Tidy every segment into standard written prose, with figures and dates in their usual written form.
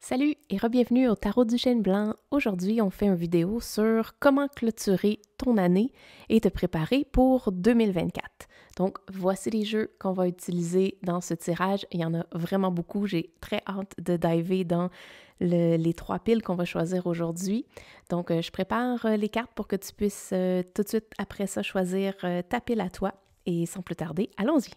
Salut et re-bienvenue au Tarot du Chêne Blanc. Aujourd'hui, on fait une vidéo sur comment clôturer ton année et te préparer pour 2024. Donc, voici les jeux qu'on va utiliser dans ce tirage. Il y en a vraiment beaucoup. J'ai très hâte de diver dans les trois piles qu'on va choisir aujourd'hui. Donc, je prépare les cartes pour que tu puisses tout de suite après ça choisir ta pile à toi. Et sans plus tarder, allons-y!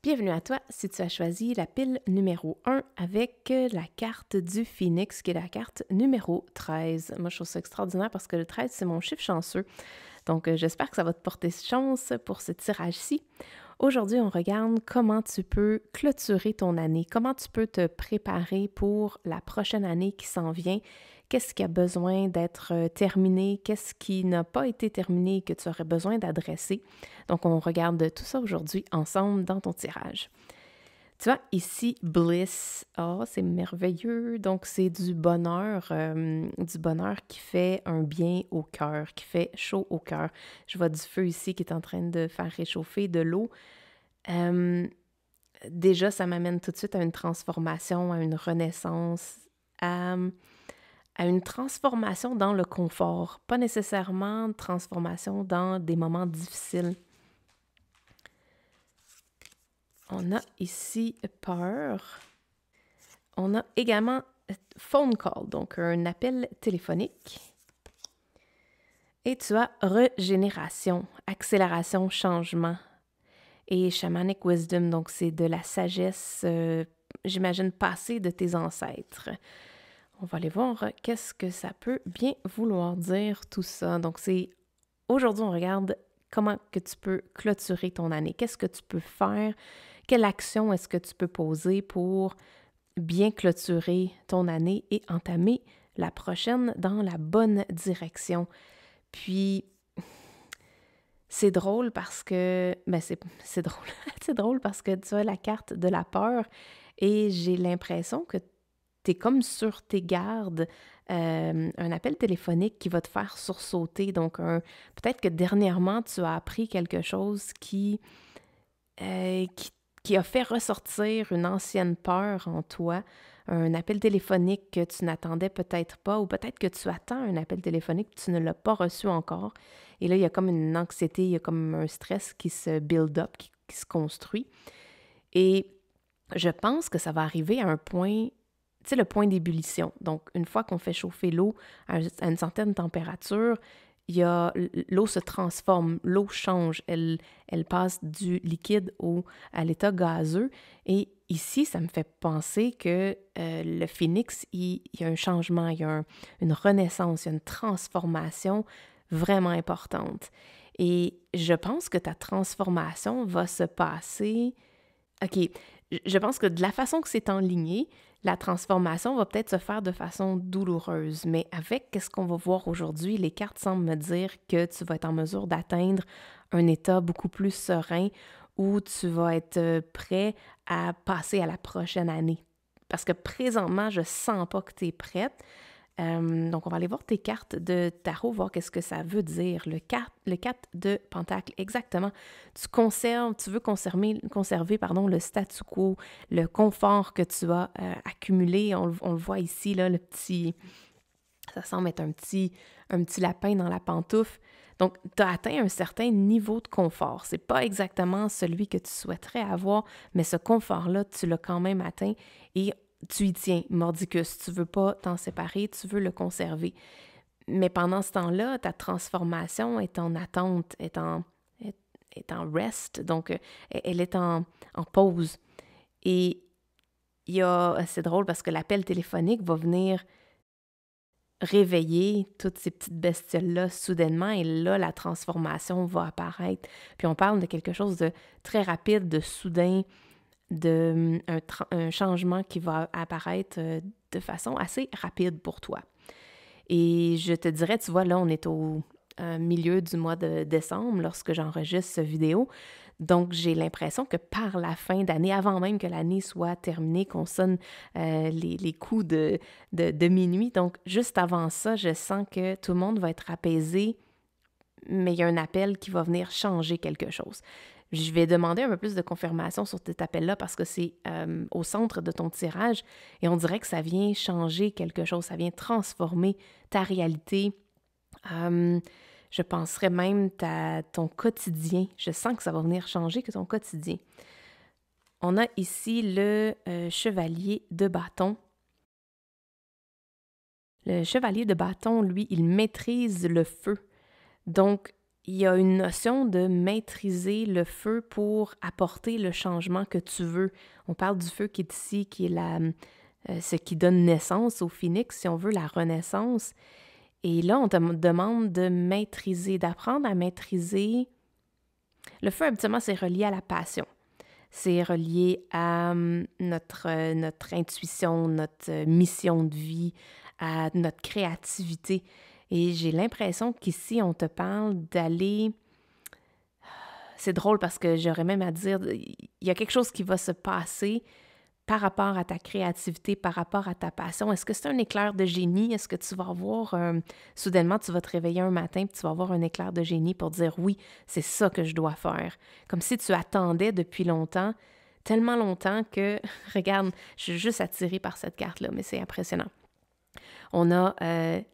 Bienvenue à toi si tu as choisi la pile numéro 1 avec la carte du Phénix, qui est la carte numéro 13. Moi, je trouve ça extraordinaire parce que le 13, c'est mon chiffre chanceux. Donc, j'espère que ça va te porter chance pour ce tirage-ci. Aujourd'hui, on regarde comment tu peux clôturer ton année, comment tu peux te préparer pour la prochaine année qui s'en vient. Qu'est-ce qui a besoin d'être terminé? Qu'est-ce qui n'a pas été terminé et que tu aurais besoin d'adresser? Donc, on regarde tout ça aujourd'hui ensemble dans ton tirage. Tu vois, ici, Bliss. Oh, c'est merveilleux. Donc, c'est du bonheur qui fait un bien au cœur, qui fait chaud au cœur. Je vois du feu ici qui est en train de faire réchauffer de l'eau. Déjà, ça m'amène tout de suite à une transformation, à une renaissance, à une transformation dans le confort, pas nécessairement une transformation dans des moments difficiles. On a ici peur. On a également phone call, donc un appel téléphonique. Et tu as régénération, accélération, changement. Et shamanic wisdom, donc c'est de la sagesse, j'imagine, passée de tes ancêtres. On va aller voir qu'est-ce que ça peut bien vouloir dire tout ça. Donc aujourd'hui, on regarde comment que tu peux clôturer ton année. Qu'est-ce que tu peux faire? Quelle action est-ce que tu peux poser pour bien clôturer ton année et entamer la prochaine dans la bonne direction? Puis, c'est drôle parce que... c'est drôle. C'est drôle parce que tu as la carte de la peur et j'ai l'impression que tu es comme sur tes gardes, un appel téléphonique qui va te faire sursauter. Donc, peut-être que dernièrement, tu as appris quelque chose qui a fait ressortir une ancienne peur en toi, un appel téléphonique que tu n'attendais peut-être pas, ou peut-être que tu attends un appel téléphonique que tu ne l'as pas reçu encore. Et là, il y a comme une anxiété, il y a comme un stress qui se build up, qui se construit. Et je pense que ça va arriver à un point, tu sais, le point d'ébullition. Donc, une fois qu'on fait chauffer l'eau à une certaine température, l'eau se transforme, l'eau change, elle passe du liquide à l'état gazeux. Et ici, ça me fait penser que le phénix, il y a un changement, il y a une renaissance, il y a une transformation vraiment importante. Et je pense que ta transformation va se passer... OK, je pense que de la façon que c'est enligné, la transformation va peut-être se faire de façon douloureuse, mais avec ce qu'on va voir aujourd'hui, les cartes semblent me dire que tu vas être en mesure d'atteindre un état beaucoup plus serein où tu vas être prêt à passer à la prochaine année. Parce que présentement, je sens pas que tu es prête. Donc, on va aller voir tes cartes de tarot, voir qu'est-ce que ça veut dire. Le 4 de Pentacle, exactement. Tu veux conserver le statu quo, le confort que tu as accumulé. On le voit ici, là, ça semble être un petit lapin dans la pantoufle. Donc, tu as atteint un certain niveau de confort. C'est pas exactement celui que tu souhaiterais avoir, mais ce confort-là, tu l'as quand même atteint et tu y tiens, mordicus. Tu veux pas t'en séparer, tu veux le conserver. Mais pendant ce temps-là, ta transformation est en attente, est en rest, donc elle est en pause. Et c'est drôle parce que l'appel téléphonique va venir réveiller toutes ces petites bestioles-là soudainement et là, la transformation va apparaître. Puis on parle de quelque chose de très rapide, de soudain, un changement qui va apparaître de façon assez rapide pour toi. Et je te dirais, tu vois, là, on est milieu du mois de décembre lorsque j'enregistre cette vidéo. Donc, j'ai l'impression que par la fin d'année, avant même que l'année soit terminée, qu'on sonne les coups de minuit, donc juste avant ça, je sens que tout le monde va être apaisé, mais il y a un appel qui va venir changer quelque chose. Je vais demander un peu plus de confirmation sur cet appel-là parce que c'est au centre de ton tirage et on dirait que ça vient changer quelque chose, ça vient transformer ta réalité. Je penserais même ton quotidien. Je sens que ça va venir changer que ton quotidien. On a ici le chevalier de bâton. Le chevalier de bâton, lui, il maîtrise le feu. Donc, il y a une notion de maîtriser le feu pour apporter le changement que tu veux. On parle du feu qui est ici, qui est ce qui donne naissance au phénix, si on veut, la renaissance. Et là, on te demande de maîtriser, d'apprendre à maîtriser. Le feu, habituellement, c'est relié à la passion. C'est relié à notre intuition, notre mission de vie, à notre créativité. Et j'ai l'impression qu'ici, on te parle d'aller... C'est drôle parce que j'aurais même à dire, il y a quelque chose qui va se passer par rapport à ta créativité, par rapport à ta passion. Est-ce que c'est un éclair de génie? Est-ce que tu vas avoir, soudainement, tu vas te réveiller un matin et tu vas avoir un éclair de génie pour dire, oui, c'est ça que je dois faire. Comme si tu attendais depuis longtemps, tellement longtemps que, regarde, je suis juste attirée par cette carte-là, mais c'est impressionnant. On a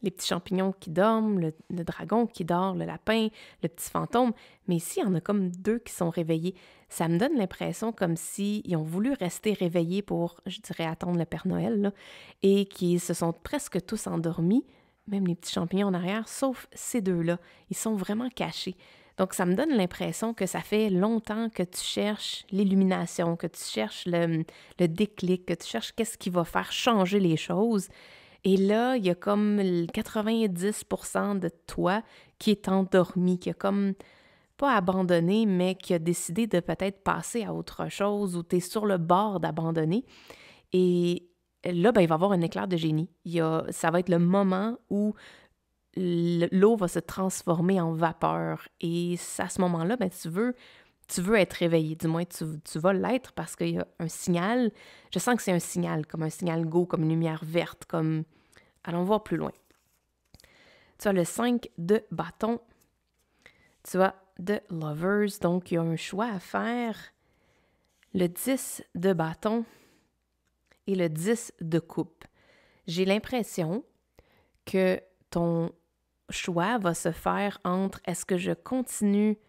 les petits champignons qui dorment, le dragon qui dort, le lapin, le petit fantôme. Mais ici, il y en a comme 2 qui sont réveillés. Ça me donne l'impression comme s'ils ont voulu rester réveillés pour, je dirais, attendre le Père Noël, là, et qu'ils se sont presque tous endormis, même les petits champignons en arrière, sauf ces 2-là. Ils sont vraiment cachés. Donc, ça me donne l'impression que ça fait longtemps que tu cherches l'illumination, que tu cherches le déclic, que tu cherches qu'est-ce qui va faire changer les choses. Et là, il y a comme 90% de toi qui est endormi, qui a comme pas abandonné, mais qui a décidé de peut-être passer à autre chose ou tu es sur le bord d'abandonner. Et là, ben, il va y avoir un éclair de génie. Ça va être le moment où l'eau va se transformer en vapeur. Et à ce moment-là, ben, tu veux être réveillé, du moins tu vas l'être parce qu'il y a un signal. Je sens que c'est un signal, comme un signal go, comme une lumière verte, comme... Allons voir plus loin. Tu as le 5 de bâton. Tu as de lovers, donc il y a un choix à faire. Le 10 de bâton et le 10 de coupe. J'ai l'impression que ton choix va se faire entre est-ce que je continue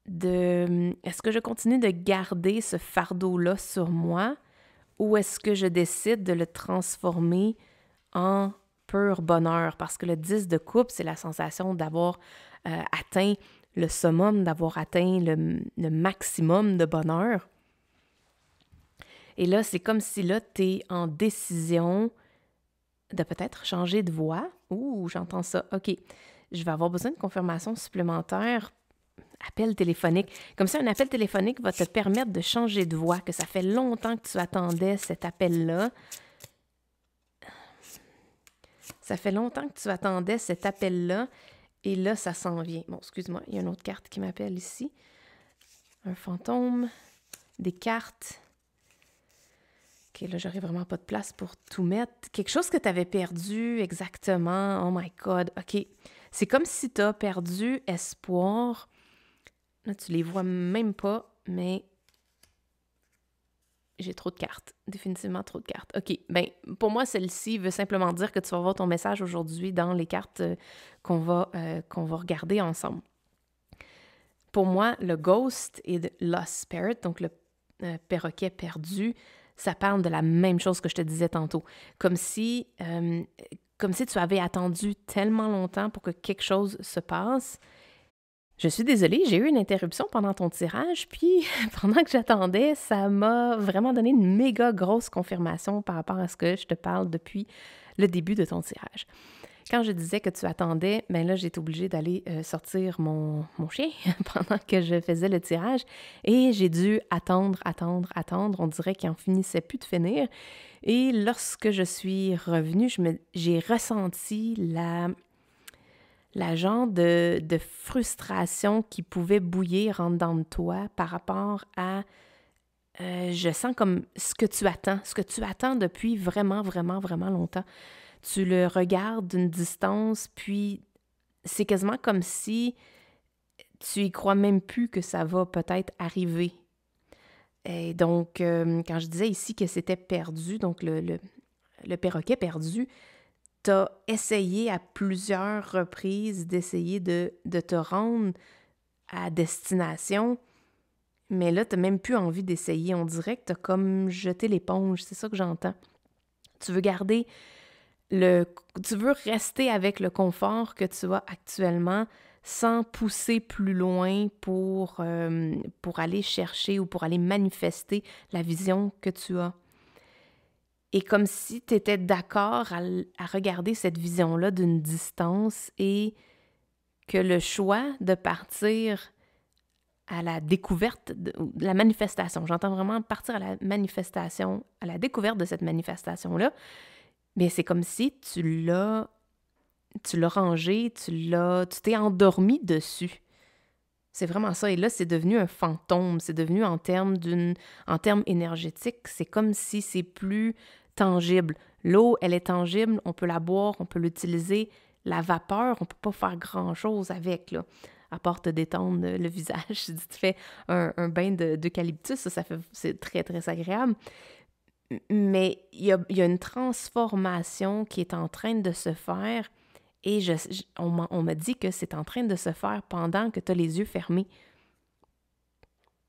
de garder ce fardeau-là sur moi ou est-ce que je décide de le transformer en pur bonheur? Parce que le 10 de coupe, c'est la sensation d'avoir atteint le summum, d'avoir atteint le maximum de bonheur. Et là, c'est comme si là, tu es en décision de peut-être changer de voie. Ouh, j'entends ça. OK, je vais avoir besoin de confirmation supplémentaire. Appel téléphonique. Comme ça, un appel téléphonique va te permettre de changer de voix, que ça fait longtemps que tu attendais cet appel-là. Ça fait longtemps que tu attendais cet appel-là, et là, ça s'en vient. Bon, excuse-moi, il y a une autre carte qui m'appelle ici. Un fantôme, des cartes. OK, là, j'aurais vraiment pas de place pour tout mettre. Quelque chose que tu avais perdu, exactement. Oh my God, OK. C'est comme si tu as perdu espoir. Là, tu les vois même pas, mais j'ai trop de cartes. Définitivement trop de cartes. OK, bien, pour moi, celle-ci veut simplement dire que tu vas voir ton message aujourd'hui dans les cartes qu'on va regarder ensemble. Pour moi, le Ghost et le Lost Spirit, donc le perroquet perdu, ça parle de la même chose que je te disais tantôt. Comme si tu avais attendu tellement longtemps pour que quelque chose se passe. Je suis désolée, j'ai eu une interruption pendant ton tirage, puis pendant que j'attendais, ça m'a vraiment donné une méga grosse confirmation par rapport à ce que je te parle depuis le début de ton tirage. Quand je disais que tu attendais, bien là, j'étais obligée d'aller sortir mon chien pendant que je faisais le tirage et j'ai dû attendre. On dirait qu'il n'en finissait plus de finir. Et lorsque je suis revenue, j'ai ressenti la genre de frustration qui pouvait bouillir en dedans de toi par rapport à, je sens comme ce que tu attends depuis vraiment, vraiment, vraiment longtemps. Tu le regardes d'une distance, puis c'est quasiment comme si tu y crois même plus que ça va peut-être arriver. Et donc, quand je disais ici que c'était perdu, donc le perroquet perdu, tu as essayé à plusieurs reprises d'essayer de te rendre à destination, mais là, tu n'as même plus envie d'essayer. On dirait que tu as comme jeté l'éponge, c'est ça que j'entends. Tu veux garder tu veux rester avec le confort que tu as actuellement sans pousser plus loin pour aller chercher ou pour aller manifester la vision que tu as. Et comme si tu étais d'accord à regarder cette vision-là d'une distance et que le choix de partir à la découverte, de la manifestation, j'entends vraiment partir à la manifestation, à la découverte de cette manifestation-là, mais c'est comme si tu l'as rangé, tu t'es endormi dessus. C'est vraiment ça. Et là, c'est devenu un fantôme. C'est devenu en termes énergétiques, c'est comme si c'est plus tangible. L'eau, elle est tangible, on peut la boire, on peut l'utiliser. La vapeur, on peut pas faire grand-chose avec, là, à part te détendre le visage. Si tu te fais un bain d'eucalyptus, c'est très, très agréable. Mais il y a une transformation qui est en train de se faire et on m'a dit que c'est en train de se faire pendant que tu as les yeux fermés.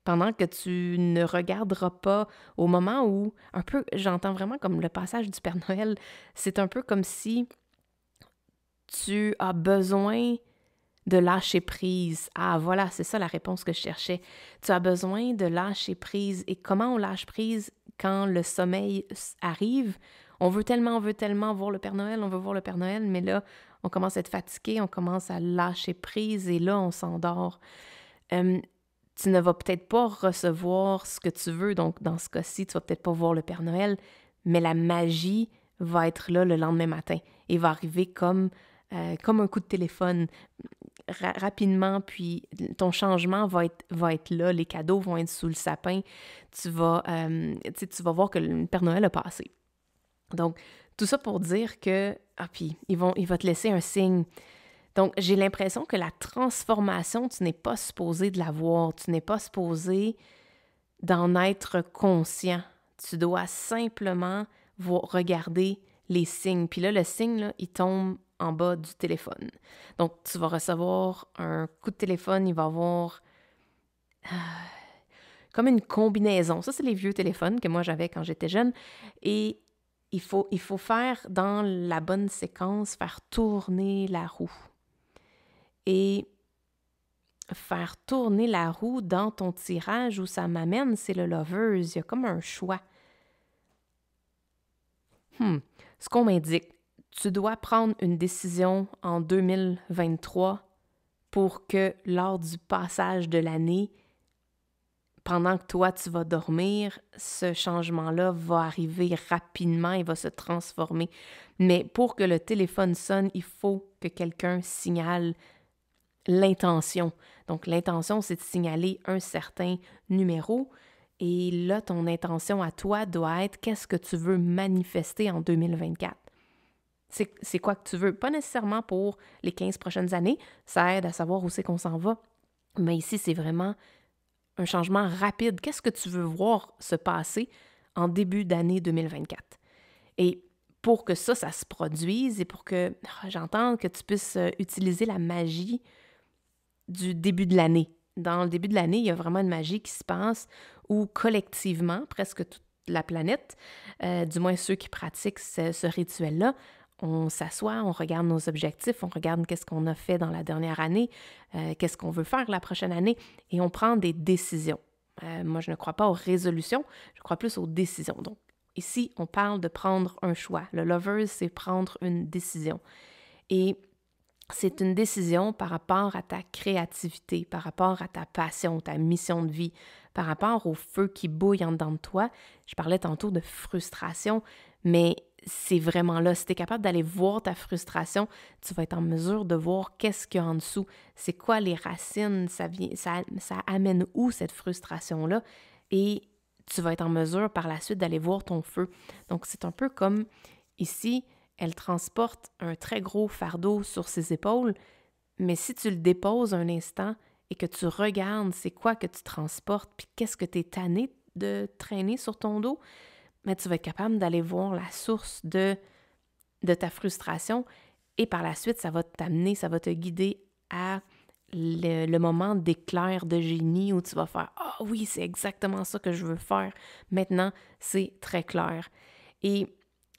Pendant que tu ne regarderas pas, au moment où, un peu, j'entends vraiment comme le passage du Père Noël, c'est un peu comme si tu as besoin de lâcher prise. Ah, voilà, c'est ça la réponse que je cherchais. Tu as besoin de lâcher prise. Et comment on lâche prise quand le sommeil arrive? On veut tellement voir le Père Noël, on veut voir le Père Noël, mais là, on commence à être fatigué, on commence à lâcher prise et là, on s'endort. Tu ne vas peut-être pas recevoir ce que tu veux, donc dans ce cas-ci, tu vas peut-être pas voir le Père Noël, mais la magie va être là le lendemain matin et va arriver comme un coup de téléphone rapidement, puis ton changement va être là, les cadeaux vont être sous le sapin, tu vas voir que le Père Noël a passé. Donc, tout ça pour dire que, puis il va te laisser un signe. Donc, j'ai l'impression que la transformation, tu n'es pas supposé de la voir, tu n'es pas supposé d'en être conscient. Tu dois simplement regarder les signes. Puis là, le signe, là, il tombe en bas du téléphone. Donc, tu vas recevoir un coup de téléphone, il va avoir comme une combinaison. Ça, c'est les vieux téléphones que moi j'avais quand j'étais jeune. Et il faut faire, dans la bonne séquence, faire tourner la roue. Et faire tourner la roue dans ton tirage où ça m'amène, c'est le Lovers. Il y a comme un choix. Ce qu'on m'indique, tu dois prendre une décision en 2023 pour que lors du passage de l'année, pendant que toi, tu vas dormir, ce changement-là va arriver rapidement, il va se transformer. Mais pour que le téléphone sonne, il faut que quelqu'un signale l'intention. Donc, l'intention, c'est de signaler un certain numéro. Et là, ton intention à toi doit être qu'est-ce que tu veux manifester en 2024. C'est quoi que tu veux? Pas nécessairement pour les 15 prochaines années. Ça aide à savoir où c'est qu'on s'en va. Mais ici, c'est vraiment un changement rapide. Qu'est-ce que tu veux voir se passer en début d'année 2024? Et pour que ça se produise et pour que j'entende que tu puisses utiliser la magie du début de l'année. Dans le début de l'année, il y a vraiment une magie qui se passe où collectivement, presque toute la planète, du moins ceux qui pratiquent ce rituel-là, on s'assoit, on regarde nos objectifs, on regarde qu'est-ce qu'on a fait dans la dernière année, qu'est-ce qu'on veut faire la prochaine année, et on prend des décisions. Moi, je ne crois pas aux résolutions, je crois plus aux décisions. Donc, ici, on parle de prendre un choix. Le Lovers, c'est prendre une décision. Et c'est une décision par rapport à ta créativité, par rapport à ta passion, ta mission de vie, par rapport au feu qui bouille en dedans de toi. Je parlais tantôt de frustration, mais c'est vraiment là. Si tu es capable d'aller voir ta frustration, tu vas être en mesure de voir qu'est-ce qu'il y a en dessous. C'est quoi les racines? Ça amène où cette frustration-là? Et tu vas être en mesure par la suite d'aller voir ton feu. Donc, c'est un peu comme ici, elle transporte un très gros fardeau sur ses épaules, mais si tu le déposes un instant et que tu regardes c'est quoi que tu transportes, puis qu'est-ce que tu es tanné de traîner sur ton dos, mais tu vas être capable d'aller voir la source de ta frustration et par la suite, ça va t'amener, ça va te guider à le moment d'éclair de génie où tu vas faire « Ah oui, c'est exactement ça que je veux faire. Maintenant, c'est très clair. » Et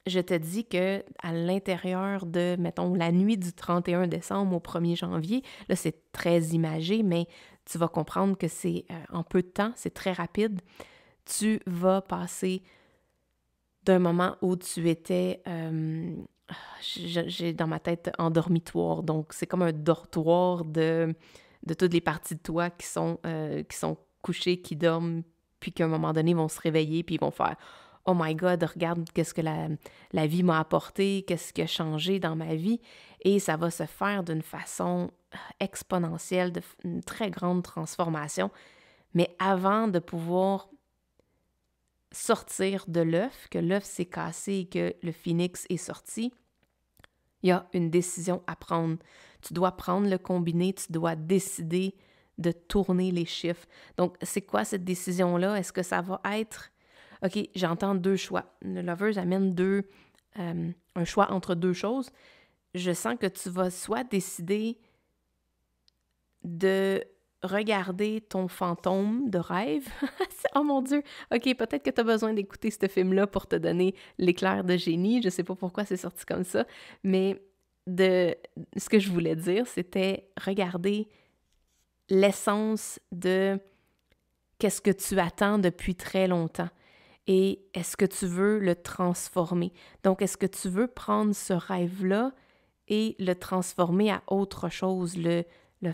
je te dis que à l'intérieur de, mettons, la nuit du 31 décembre au 1er janvier, là, c'est très imagé, mais tu vas comprendre que c'est en peu de temps, c'est très rapide. Tu vas passer d'un moment où tu étais, j'ai dans ma tête en dormitoire, donc c'est comme un dortoir de toutes les parties de toi qui sont couchées, qui dorment, puis qu'à un moment donné, ils vont se réveiller, puis ils vont faire « Oh my God, regarde qu'est-ce que la vie m'a apporté, qu'est-ce qui a changé dans ma vie. » Et ça va se faire d'une façon exponentielle, une très grande transformation. Mais avant de pouvoir sortir de l'œuf, que l'œuf s'est cassé et que le phénix est sorti, il y a une décision à prendre. Tu dois prendre le combiné, tu dois décider de tourner les chiffres. Donc, c'est quoi cette décision-là? Est-ce que ça va être... OK, j'entends deux choix. Le Lovers amène un choix entre deux choses. Je sens que tu vas soit décider de regarder ton fantôme de rêve. Oh mon Dieu! OK, peut-être que tu as besoin d'écouter ce film-là pour te donner l'éclair de génie. Je sais pas pourquoi c'est sorti comme ça, mais ce que je voulais dire, c'était regarder l'essence de qu'est-ce que tu attends depuis très longtemps et est-ce que tu veux le transformer. Donc, est-ce que tu veux prendre ce rêve-là et le transformer à autre chose, le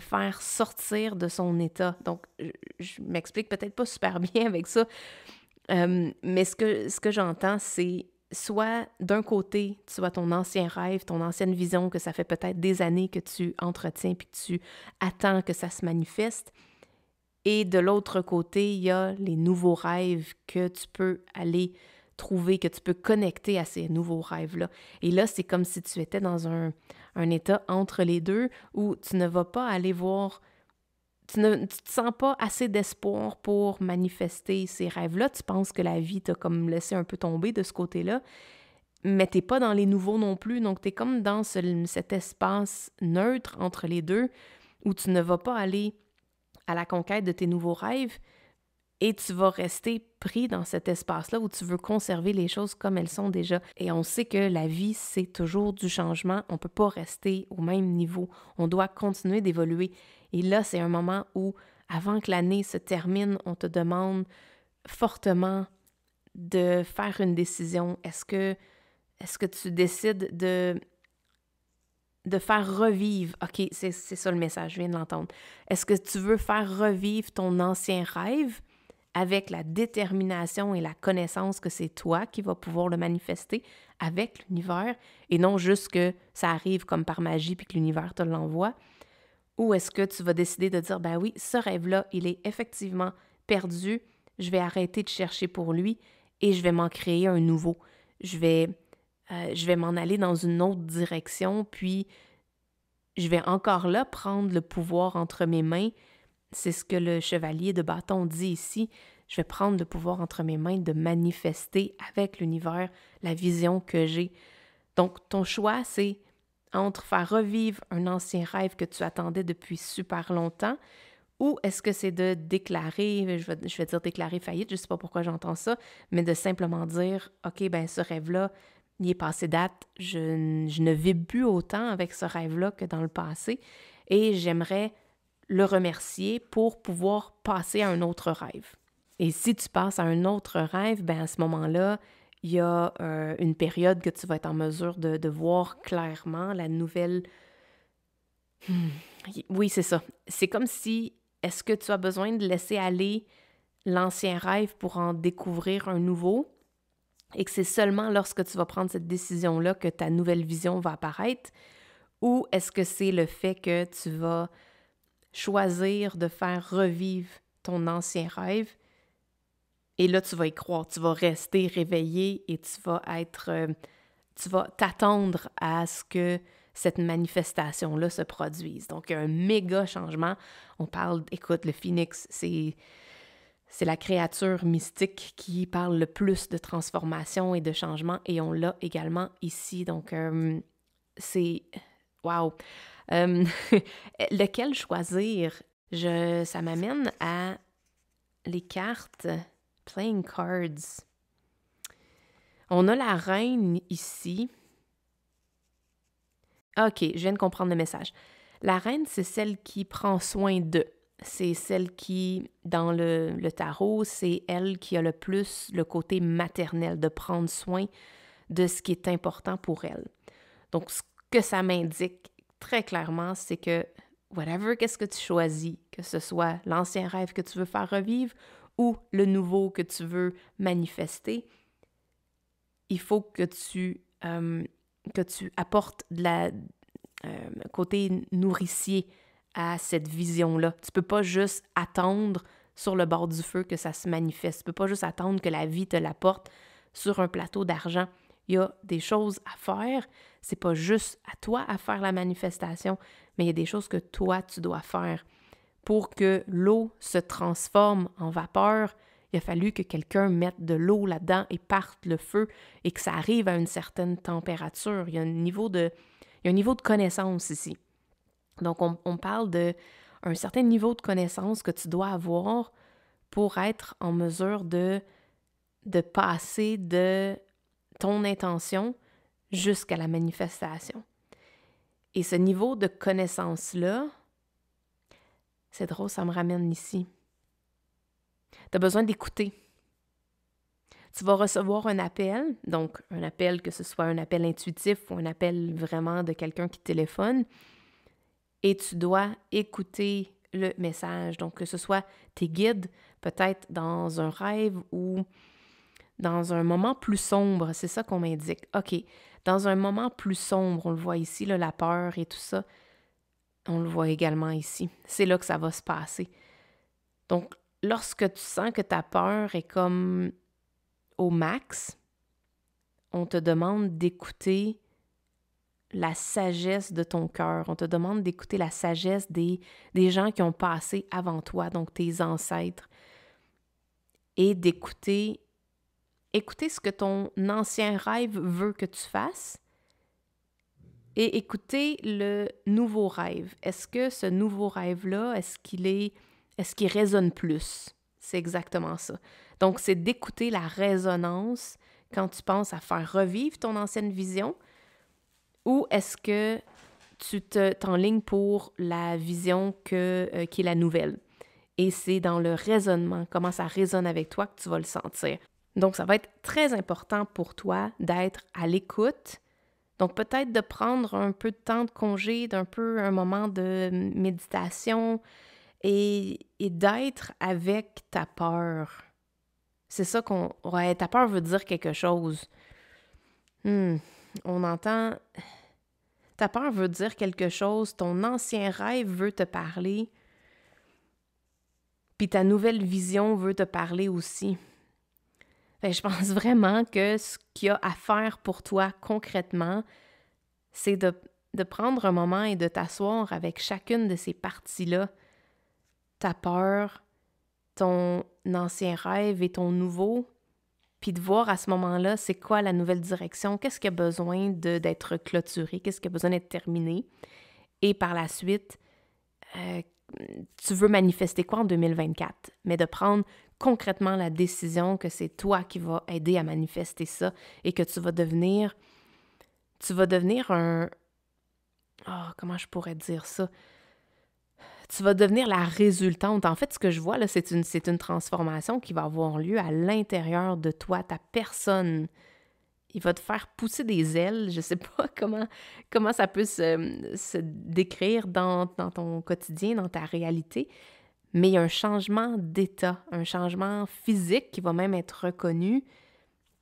faire sortir de son état. Donc, je m'explique peut-être pas super bien avec ça, mais ce que j'entends, c'est soit d'un côté, tu as ton ancien rêve, ton ancienne vision que ça fait peut-être des années que tu entretiens puis que tu attends que ça se manifeste, et de l'autre côté, il y a les nouveaux rêves que tu peux aller trouver, que tu peux connecter à ces nouveaux rêves-là. Et là, c'est comme si tu étais dans un état entre les deux où tu ne vas pas aller voir, tu te sens pas assez d'espoir pour manifester ces rêves-là. Tu penses que la vie t'a comme laissé un peu tomber de ce côté-là, mais t'es pas dans les nouveaux non plus. Donc, tu es comme dans cet espace neutre entre les deux où tu ne vas pas aller à la conquête de tes nouveaux rêves, et tu vas rester pris dans cet espace-là où tu veux conserver les choses comme elles sont déjà. Et on sait que la vie, c'est toujours du changement. On ne peut pas rester au même niveau. On doit continuer d'évoluer. Et là, c'est un moment où, avant que l'année se termine, on te demande fortement de faire une décision. Est-ce que tu décides de faire revivre, OK, c'est ça le message, je viens de l'entendre. Est-ce que tu veux faire revivre ton ancien rêve avec la détermination et la connaissance que c'est toi qui vas pouvoir le manifester avec l'univers et non juste que ça arrive comme par magie puis que l'univers te l'envoie? Ou est-ce que tu vas décider de dire, ben oui, ce rêve-là, il est effectivement perdu, je vais arrêter de chercher pour lui et je vais m'en créer un nouveau. Je vais m'en aller dans une autre direction, puis je vais encore là prendre le pouvoir entre mes mains. C'est ce que le chevalier de bâton dit ici. Je vais prendre le pouvoir entre mes mains de manifester avec l'univers la vision que j'ai. Donc, ton choix, c'est entre faire revivre un ancien rêve que tu attendais depuis super longtemps, ou est-ce que c'est de déclarer, je vais dire déclarer faillite, je ne sais pas pourquoi j'entends ça, mais de simplement dire, OK, ben ce rêve-là, il est passé date, je ne vibre plus autant avec ce rêve-là que dans le passé, et j'aimerais le remercier pour pouvoir passer à un autre rêve. Et si tu passes à un autre rêve, ben à ce moment-là, il y a une période que tu vas être en mesure de voir clairement la nouvelle... Oui, c'est ça. C'est comme si, est-ce que tu as besoin de laisser aller l'ancien rêve pour en découvrir un nouveau? et que c'est seulement lorsque tu vas prendre cette décision-là que ta nouvelle vision va apparaître? Ou est-ce que c'est le fait que tu vas choisir de faire revivre ton ancien rêve et là, tu vas y croire, tu vas rester réveillé et tu vas t'attendre à ce que cette manifestation-là se produise. Donc, il y a un méga changement. On parle, écoute, le phénix, c'est la créature mystique qui parle le plus de transformation et de changement, et on l'a également ici. Donc, c'est... Wow! Lequel choisir? Ça m'amène à les cartes Playing Cards. On a la reine ici. OK, je viens de comprendre le message. La reine, c'est celle qui prend soin d'eux. C'est celle qui, dans le tarot, c'est elle qui a le plus le côté maternel, de prendre soin de ce qui est important pour elle. Donc, ce que ça m'indique très clairement, c'est que whatever, qu'est-ce que tu choisis, que ce soit l'ancien rêve que tu veux faire revivre ou le nouveau que tu veux manifester, il faut que tu apportes de la côté nourricier à cette vision-là. Tu peux pas juste attendre sur le bord du feu que ça se manifeste. Tu peux pas juste attendre que la vie te l'apporte sur un plateau d'argent. Il y a des choses à faire. C'est pas juste à toi à faire la manifestation, mais il y a des choses que toi, tu dois faire. Pour que l'eau se transforme en vapeur, il a fallu que quelqu'un mette de l'eau là-dedans et parte le feu et que ça arrive à une certaine température. Il y a un niveau de connaissance ici. Donc, on parle d'un certain niveau de connaissance que tu dois avoir pour être en mesure de passer de ton intention jusqu'à la manifestation. Et ce niveau de connaissance-là, c'est drôle, ça me ramène ici. Tu as besoin d'écouter. Tu vas recevoir un appel, donc un appel, que ce soit un appel intuitif ou un appel vraiment de quelqu'un qui téléphone, et tu dois écouter le message. Donc, que ce soit tes guides, peut-être dans un rêve ou dans un moment plus sombre, c'est ça qu'on m'indique. OK, dans un moment plus sombre, on le voit ici, là, la peur et tout ça, on le voit également ici. C'est là que ça va se passer. Donc, lorsque tu sens que ta peur est comme au max, on te demande d'écouter la sagesse de ton cœur. On te demande d'écouter la sagesse des gens qui ont passé avant toi, donc tes ancêtres, et d'écouter ce que ton ancien rêve veut que tu fasses et écouter le nouveau rêve. Est-ce que ce nouveau rêve-là, est-ce qu'il résonne plus? C'est exactement ça. Donc, c'est d'écouter la résonance quand tu penses à faire revivre ton ancienne vision, ou est-ce que tu t'enlignes pour la vision qui est la nouvelle? Et c'est dans le raisonnement, comment ça résonne avec toi, que tu vas le sentir. Donc, ça va être très important pour toi d'être à l'écoute. Donc, peut-être de prendre un peu de temps de congé, d'un peu un moment de méditation et d'être avec ta peur. C'est ça ouais, ta peur veut dire quelque chose. On entend... Ta peur veut dire quelque chose, ton ancien rêve veut te parler, puis ta nouvelle vision veut te parler aussi. Fait que je pense vraiment que ce qu'il y a à faire pour toi concrètement, c'est de prendre un moment et de t'asseoir avec chacune de ces parties-là, ta peur, ton ancien rêve et ton nouveau, puis de voir à ce moment-là, c'est quoi la nouvelle direction, qu'est-ce qui a besoin d'être clôturé, qu'est-ce qui a besoin d'être terminé. Et par la suite, tu veux manifester quoi en 2024? Mais de prendre concrètement la décision que c'est toi qui vas aider à manifester ça et que tu vas devenir un... comment je pourrais dire ça? Tu vas devenir la résultante. En fait, ce que je vois, là, c'est une transformation qui va avoir lieu à l'intérieur de toi, ta personne. Il va te faire pousser des ailes. Je ne sais pas comment ça peut se décrire dans ton quotidien, dans ta réalité, mais il y a un changement d'état, un changement physique qui va même être reconnu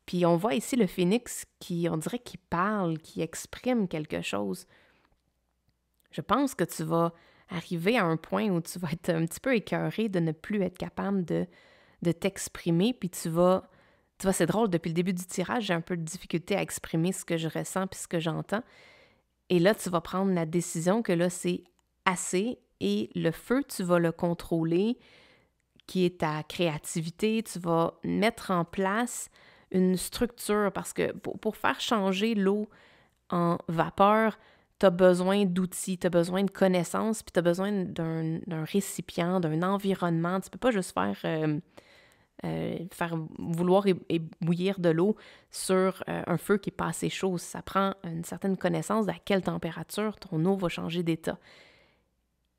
Puis on voit ici le phénix qui, on dirait, qui parle, qui exprime quelque chose. Je pense que tu vas arriver à un point où tu vas être un petit peu écœuré de ne plus être capable de t'exprimer, puis tu vois, c'est drôle, depuis le début du tirage, j'ai un peu de difficulté à exprimer ce que je ressens puis ce que j'entends. Et là, tu vas prendre la décision que là, c'est assez, et le feu, tu vas le contrôler, qui est ta créativité. Tu vas mettre en place une structure, parce que pour faire changer l'eau en vapeur, tu as besoin d'outils, tu as besoin de connaissances, puis tu as besoin d'un récipient, d'un environnement. Tu peux pas juste faire vouloir ébouillir de l'eau sur un feu qui est pas assez chaud. Ça prend une certaine connaissance d'à quelle température ton eau va changer d'état.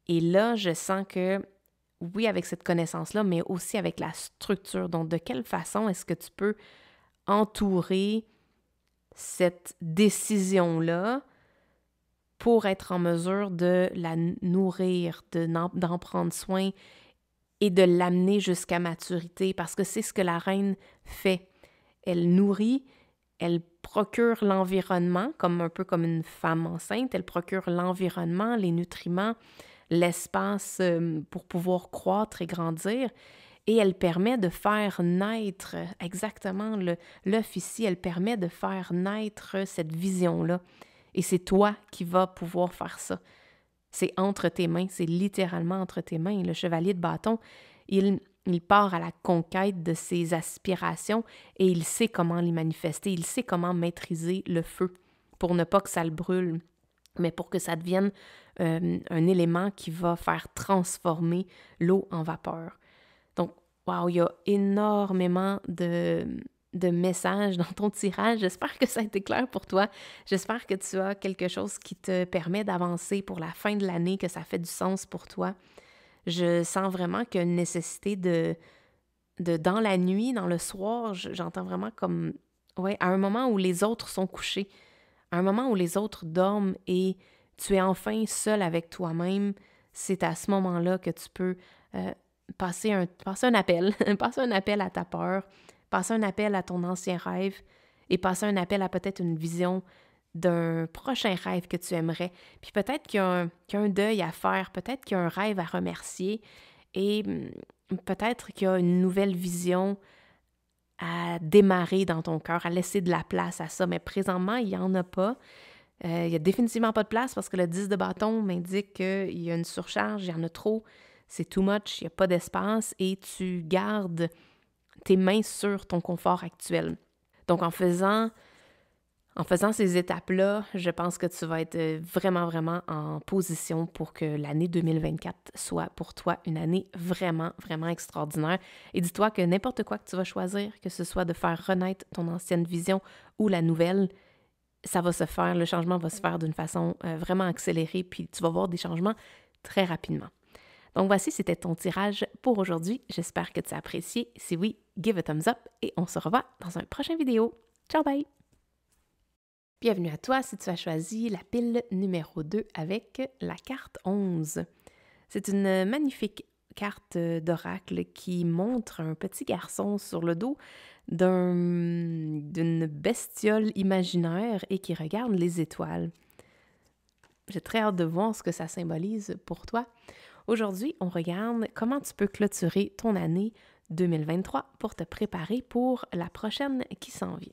Et là, je sens que, oui, avec cette connaissance-là, mais aussi avec la structure. Donc, de quelle façon est-ce que tu peux entourer cette décision-là pour être en mesure de la nourrir, d'en prendre soin et de l'amener jusqu'à maturité, parce que c'est ce que la reine fait. Elle nourrit, elle procure l'environnement, un peu comme une femme enceinte, elle procure l'environnement, les nutriments, l'espace pour pouvoir croître et grandir, et elle permet de faire naître, exactement, l'œuf ici, elle permet de faire naître cette vision-là. Et c'est toi qui vas pouvoir faire ça. C'est entre tes mains, c'est littéralement entre tes mains. Le chevalier de bâton, il part à la conquête de ses aspirations et il sait comment les manifester, il sait comment maîtriser le feu pour ne pas que ça le brûle, mais pour que ça devienne un élément qui va faire transformer l'eau en vapeur. Donc, wow, il y a énormément de messages dans ton tirage. J'espère que ça a été clair pour toi. J'espère que tu as quelque chose qui te permet d'avancer pour la fin de l'année, que ça fait du sens pour toi. Je sens vraiment qu'il y a une nécessité dans la nuit, dans le soir, j'entends vraiment comme, ouais, à un moment où les autres sont couchés, à un moment où les autres dorment et tu es enfin seul avec toi-même, c'est à ce moment-là que tu peux passer un appel, passer un appel à ta peur, passer un appel à ton ancien rêve et passer un appel à peut-être une vision d'un prochain rêve que tu aimerais. Puis peut-être qu'il y a un deuil à faire, peut-être qu'il y a un rêve à remercier et peut-être qu'il y a une nouvelle vision à démarrer dans ton cœur, à laisser de la place à ça. Mais présentement, il n'y en a pas. Il n'y a définitivement pas de place parce que le 10 de bâton m'indique qu'il y a une surcharge, il y en a trop, c'est too much, il n'y a pas d'espace et tu gardes tes mains sur ton confort actuel. Donc, en faisant ces étapes-là, je pense que tu vas être vraiment, vraiment en position pour que l'année 2024 soit pour toi une année vraiment, vraiment extraordinaire. Et dis-toi que n'importe quoi que tu vas choisir, que ce soit de faire renaître ton ancienne vision ou la nouvelle, ça va se faire, le changement va se faire d'une façon vraiment accélérée, puis tu vas voir des changements très rapidement. Donc voici, c'était ton tirage pour aujourd'hui. J'espère que tu as apprécié. Si oui, give a thumbs up et on se revoit dans un prochain vidéo. Ciao, bye! Bienvenue à toi si tu as choisi la pile numéro 2 avec la carte 11. C'est une magnifique carte d'oracle qui montre un petit garçon sur le dos d'une bestiole imaginaire et qui regarde les étoiles. J'ai très hâte de voir ce que ça symbolise pour toi. Aujourd'hui, on regarde comment tu peux clôturer ton année 2023 pour te préparer pour la prochaine qui s'en vient.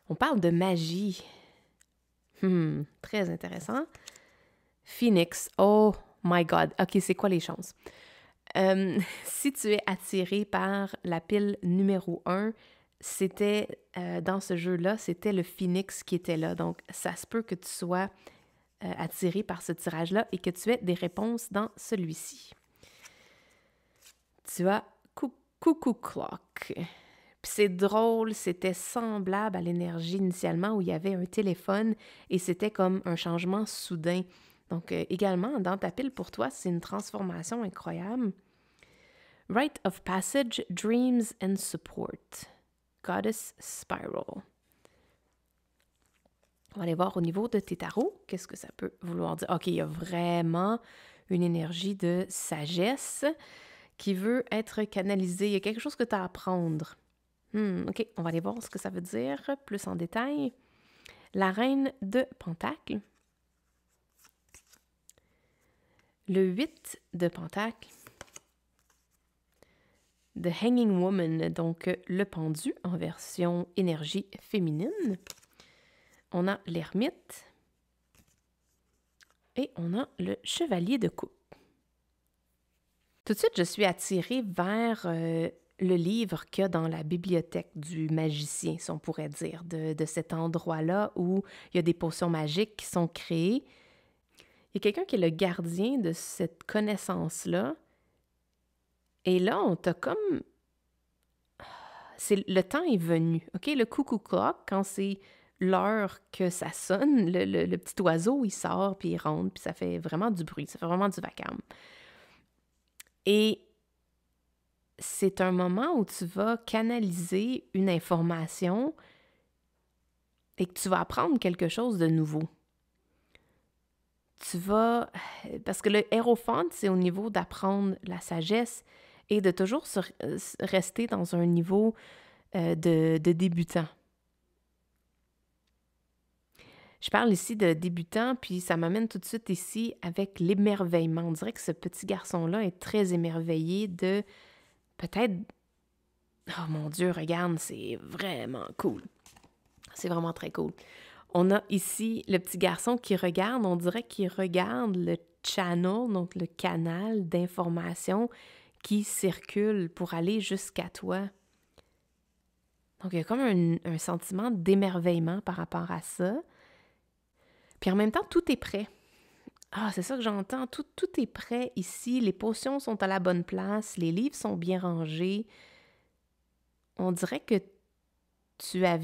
On parle de magie. Très intéressant. Phoenix. Oh my God. OK, c'est quoi les chances? Si tu es attiré par la pile numéro 1, c'était, dans ce jeu-là, c'était le Phoenix qui était là. Donc, ça se peut que tu sois attiré par ce tirage-là et que tu aies des réponses dans celui-ci. Tu as Cuckoo Clock. Puis c'est drôle, c'était semblable à l'énergie initialement où il y avait un téléphone et c'était comme un changement soudain. Donc également, dans ta pile pour toi, c'est une transformation incroyable. Rite of Passage, Dreams and Support. Goddess Spiral. On va aller voir au niveau de tes tarots, qu'est-ce que ça peut vouloir dire. OK, il y a vraiment une énergie de sagesse qui veut être canalisée. Il y a quelque chose que tu as à apprendre. OK, on va aller voir ce que ça veut dire plus en détail. La reine de Pentacle. Le 8 de Pentacle. The Hanging Woman, donc le pendu en version énergie féminine. On a l'ermite. Et on a le chevalier de coupe. Tout de suite, je suis attirée vers le livre qu'il y a dans la bibliothèque du magicien, si on pourrait dire, de cet endroit-là où il y a des potions magiques qui sont créées. Il y a quelqu'un qui est le gardien de cette connaissance-là. Et là, on t'a comme... Le temps est venu, OK? Le coucou clock, quand c'est l'heure que ça sonne, le petit oiseau, il sort, puis il rentre, puis ça fait vraiment du bruit, ça fait vraiment du vacarme. Et c'est un moment où tu vas canaliser une information et que tu vas apprendre quelque chose de nouveau. Tu vas... Parce que le Hérophante, c'est au niveau d'apprendre la sagesse et de toujours rester dans un niveau de débutant. Je parle ici de débutant, puis ça m'amène tout de suite ici avec l'émerveillement. On dirait que ce petit garçon-là est très émerveillé de peut-être... Oh mon Dieu, regarde, c'est vraiment cool. C'est vraiment très cool. On a ici le petit garçon qui regarde, on dirait qu'il regarde le channel, donc le canal d'information qui circule pour aller jusqu'à toi. Donc, il y a comme un sentiment d'émerveillement par rapport à ça. Puis en même temps, tout est prêt. Ah, c'est ça que j'entends. Tout est prêt ici. Les potions sont à la bonne place. Les livres sont bien rangés. On dirait que tu as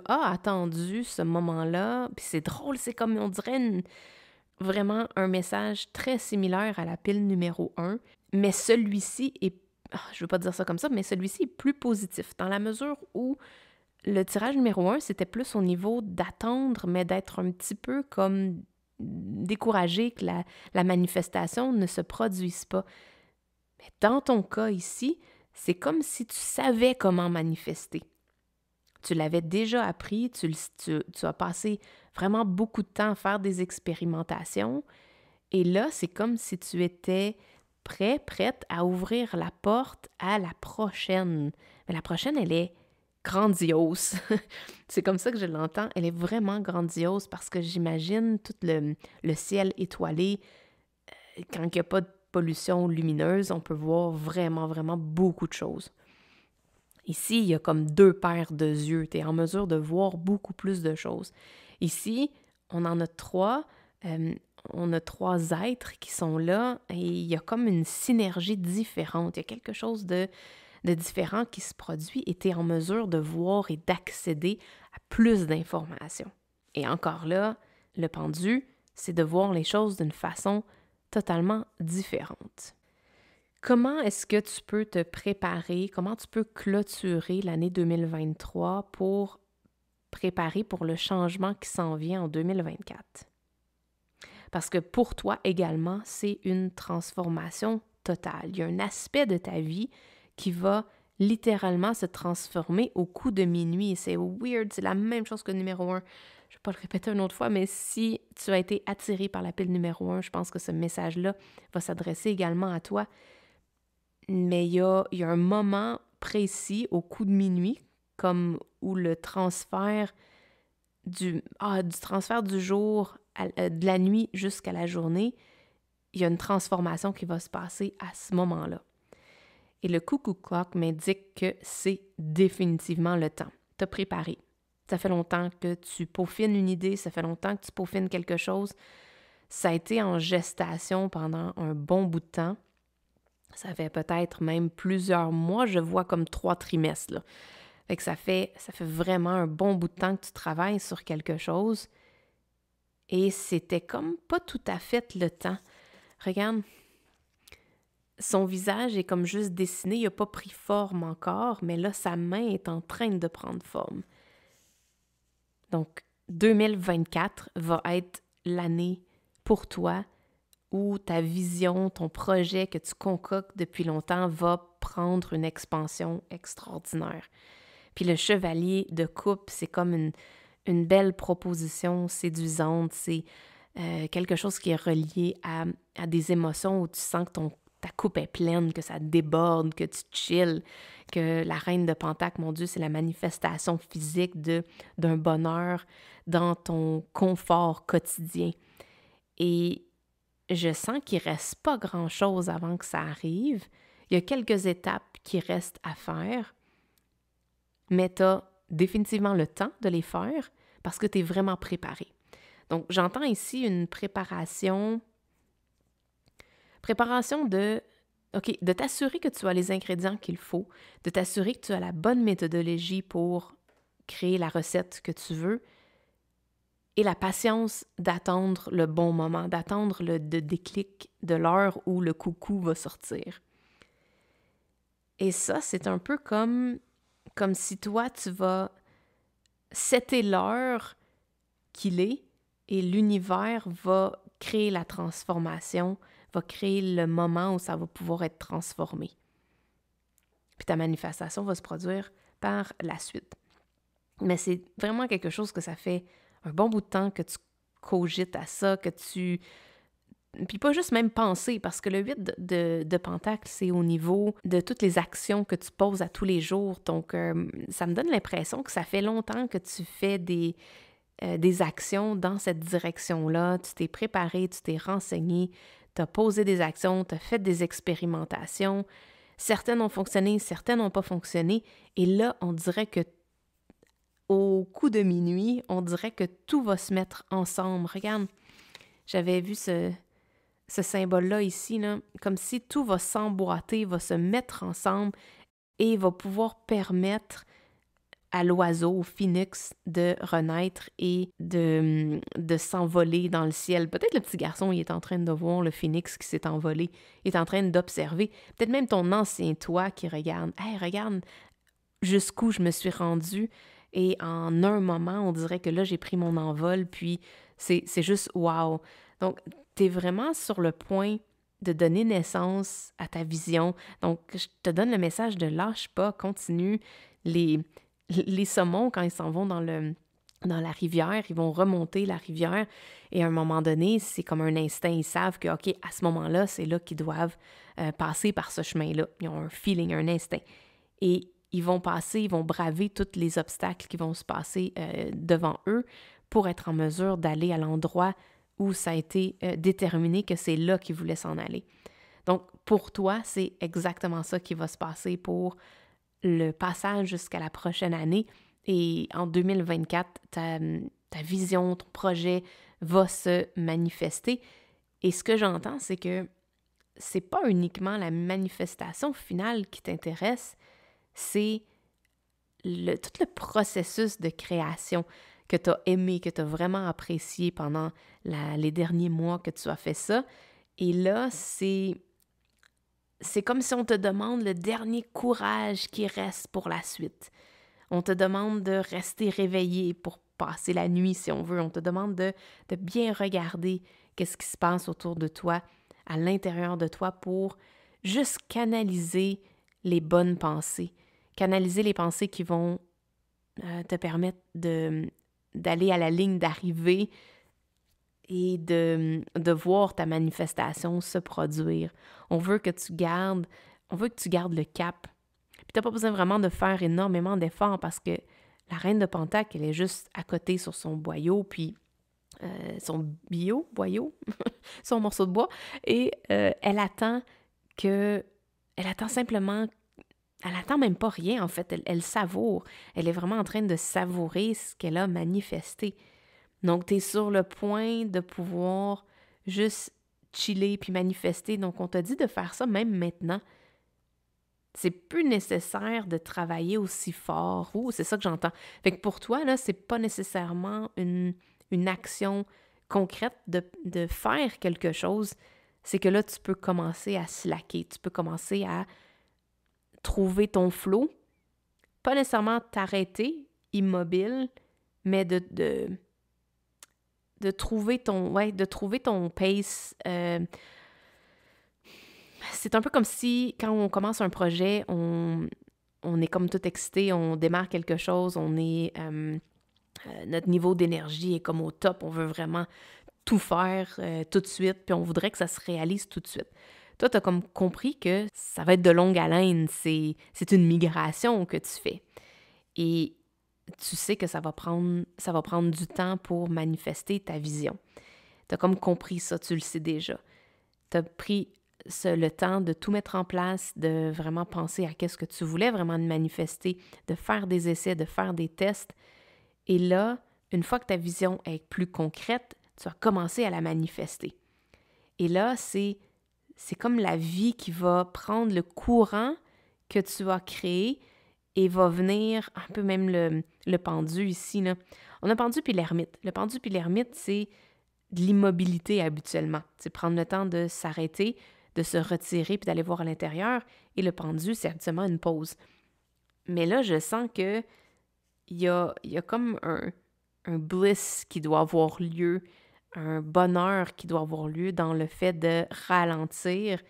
attendu ce moment-là. Puis c'est drôle, c'est comme, on dirait, vraiment un message très similaire à la pile numéro 1. Mais celui-ci est, je ne veux pas dire ça comme ça, mais celui-ci est plus positif, dans la mesure où le tirage numéro 1, c'était plus au niveau d'attendre, mais d'être un petit peu comme découragé que la manifestation ne se produise pas. Mais dans ton cas ici, c'est comme si tu savais comment manifester. Tu l'avais déjà appris, tu as passé vraiment beaucoup de temps à faire des expérimentations. Et là, c'est comme si tu étais prête à ouvrir la porte à la prochaine. Mais la prochaine, elle est grandiose. C'est comme ça que je l'entends. Elle est vraiment grandiose parce que j'imagine tout le ciel étoilé. Quand il n'y a pas de pollution lumineuse, on peut voir vraiment, vraiment beaucoup de choses. Ici, il y a comme 2 paires de yeux. Tu es en mesure de voir beaucoup plus de choses. Ici, on en a 3. On a 3 êtres qui sont là et il y a comme une synergie différente. Il y a quelque chose de différent qui se produit et tu es en mesure de voir et d'accéder à plus d'informations. Et encore là, le pendu, c'est de voir les choses d'une façon totalement différente. Comment est-ce que tu peux te préparer, comment tu peux clôturer l'année 2023 pour préparer pour le changement qui s'en vient en 2024? Parce que pour toi également, c'est une transformation totale. Il y a un aspect de ta vie qui va littéralement se transformer au coup de minuit. Et c'est weird, c'est la même chose que le numéro 1. Je ne vais pas le répéter une autre fois, mais si tu as été attiré par la pile numéro 1, je pense que ce message-là va s'adresser également à toi. Mais il y a un moment précis au coup de minuit, comme où le transfert du transfert du jour, de la nuit jusqu'à la journée, il y a une transformation qui va se passer à ce moment-là. Et le coucou clock m'indique que c'est définitivement le temps. T'as préparé. Ça fait longtemps que tu peaufines une idée, ça fait longtemps que tu peaufines quelque chose. Ça a été en gestation pendant un bon bout de temps. Ça fait peut-être même plusieurs mois, je vois comme 3 trimestres, là. Fait que ça fait vraiment un bon bout de temps que tu travailles sur quelque chose. Et c'était comme pas tout à fait le temps. Regarde, son visage est comme juste dessiné, il n'a pas pris forme encore, mais là, sa main est en train de prendre forme. Donc, 2024 va être l'année pour toi où ta vision, ton projet que tu concoctes depuis longtemps va prendre une expansion extraordinaire. Puis le chevalier de coupe, c'est comme une belle proposition séduisante, c'est quelque chose qui est relié à des émotions où tu sens que ta coupe est pleine, que ça déborde, que tu chilles, que la reine de Pentacle, mon Dieu, c'est la manifestation physique d'un bonheur dans ton confort quotidien. Et je sens qu'il ne reste pas grand-chose avant que ça arrive. Il y a quelques étapes qui restent à faire, mais tu as définitivement le temps de les faire parce que tu es vraiment préparé. Donc, j'entends ici une préparation de t'assurer que tu as les ingrédients qu'il faut, de t'assurer que tu as la bonne méthodologie pour créer la recette que tu veux et la patience d'attendre le bon moment, d'attendre le déclic de l'heure où le coucou va sortir. Et ça, c'est un peu comme si toi, tu vas setter l'heure qu'il est et l'univers va créer la transformation, va créer le moment où ça va pouvoir être transformé. Puis ta manifestation va se produire par la suite. Mais c'est vraiment quelque chose que ça fait un bon bout de temps que tu cogites à ça, que tu... Puis pas juste même penser, parce que le 8 de Pentacle, c'est au niveau de toutes les actions que tu poses à tous les jours. Donc, ça me donne l'impression que ça fait longtemps que tu fais des actions dans cette direction-là. Tu t'es préparé, tu t'es renseigné, tu as posé des actions, tu as fait des expérimentations. Certaines ont fonctionné, certaines n'ont pas fonctionné. Et là, on dirait que au coup de minuit, on dirait que tout va se mettre ensemble. Regarde, j'avais vu ce symbole-là ici, là, comme si tout va s'emboîter, va se mettre ensemble et va pouvoir permettre à l'oiseau, au phénix, de renaître et de s'envoler dans le ciel. Peut-être le petit garçon, il est en train de voir le phénix qui s'est envolé, il est en train d'observer. Peut-être même ton ancien toi qui regarde. « Hey, regarde jusqu'où je me suis rendue. » Et en un moment, on dirait que là, j'ai pris mon envol, puis c'est juste « wow ». Donc, tu es vraiment sur le point de donner naissance à ta vision. Donc, je te donne le message de lâche pas, continue. Les saumons, quand ils s'en vont dans la rivière, ils vont remonter la rivière et à un moment donné, c'est comme un instinct. Ils savent que, OK, à ce moment-là, c'est là qu'ils doivent passer par ce chemin-là. Ils ont un feeling, un instinct. Et ils vont passer, ils vont braver tous les obstacles qui vont se passer devant eux pour être en mesure d'aller à l'endroit où ça a été déterminé que c'est là qu'ils voulaient s'en aller. Donc, pour toi, c'est exactement ça qui va se passer pour le passage jusqu'à la prochaine année. Et en 2024, ta vision, ton projet va se manifester. Et ce que j'entends, c'est que c'est pas uniquement la manifestation finale qui t'intéresse, c'est tout le processus de création que tu as aimé, que tu as vraiment apprécié pendant les derniers mois que tu as fait ça. Et là, c'est comme si on te demande le dernier courage qui reste pour la suite. On te demande de rester réveillé pour passer la nuit, si on veut. On te demande de bien regarder qu'est-ce qui se passe autour de toi, à l'intérieur de toi, pour juste canaliser les bonnes pensées. Canaliser les pensées qui vont te permettre d'aller à la ligne d'arrivée et de voir ta manifestation se produire. On veut que tu gardes le cap. Puis tu n'as pas besoin vraiment de faire énormément d'efforts parce que la reine de Pentacle, elle est juste à côté sur son boyau, puis son boyau, son morceau de bois, et elle attend simplement, elle attend même pas rien en fait, elle savoure. Elle est vraiment en train de savourer ce qu'elle a manifesté. Donc, tu es sur le point de pouvoir juste chiller puis manifester. Donc, on t'a dit de faire ça même maintenant. C'est plus nécessaire de travailler aussi fort. C'est ça que j'entends. Fait que pour toi, là, c'est pas nécessairement une action concrète de faire quelque chose. C'est que là, tu peux commencer à slacker. Tu peux commencer à trouver ton flow. Pas nécessairement t'arrêter immobile, mais de de trouver ton pace. C'est un peu comme si, quand on commence un projet, on est comme tout excité, on démarre quelque chose, notre niveau d'énergie est comme au top, on veut vraiment tout faire tout de suite, puis on voudrait que ça se réalise tout de suite. Toi, tu as comme compris que ça va être de longue haleine, c'est une migration que tu fais. Et tu sais que ça va prendre du temps pour manifester ta vision. Tu as comme compris ça, tu le sais déjà. Tu as pris le temps de tout mettre en place, de vraiment penser à qu'est-ce que tu voulais vraiment manifester, de faire des essais, de faire des tests. Et là, une fois que ta vision est plus concrète, tu vas commencer à la manifester. Et là, c'est comme la vie qui va prendre le courant que tu as créé et va venir, un peu même le pendu ici, là. On a pendu puis l'ermite. Le pendu puis l'ermite, c'est de l'immobilité habituellement. C'est prendre le temps de s'arrêter, de se retirer puis d'aller voir à l'intérieur. Et le pendu, c'est habituellement une pause. Mais là, je sens que il y a comme un bliss qui doit avoir lieu, un bonheur qui doit avoir lieu dans le fait de ralentir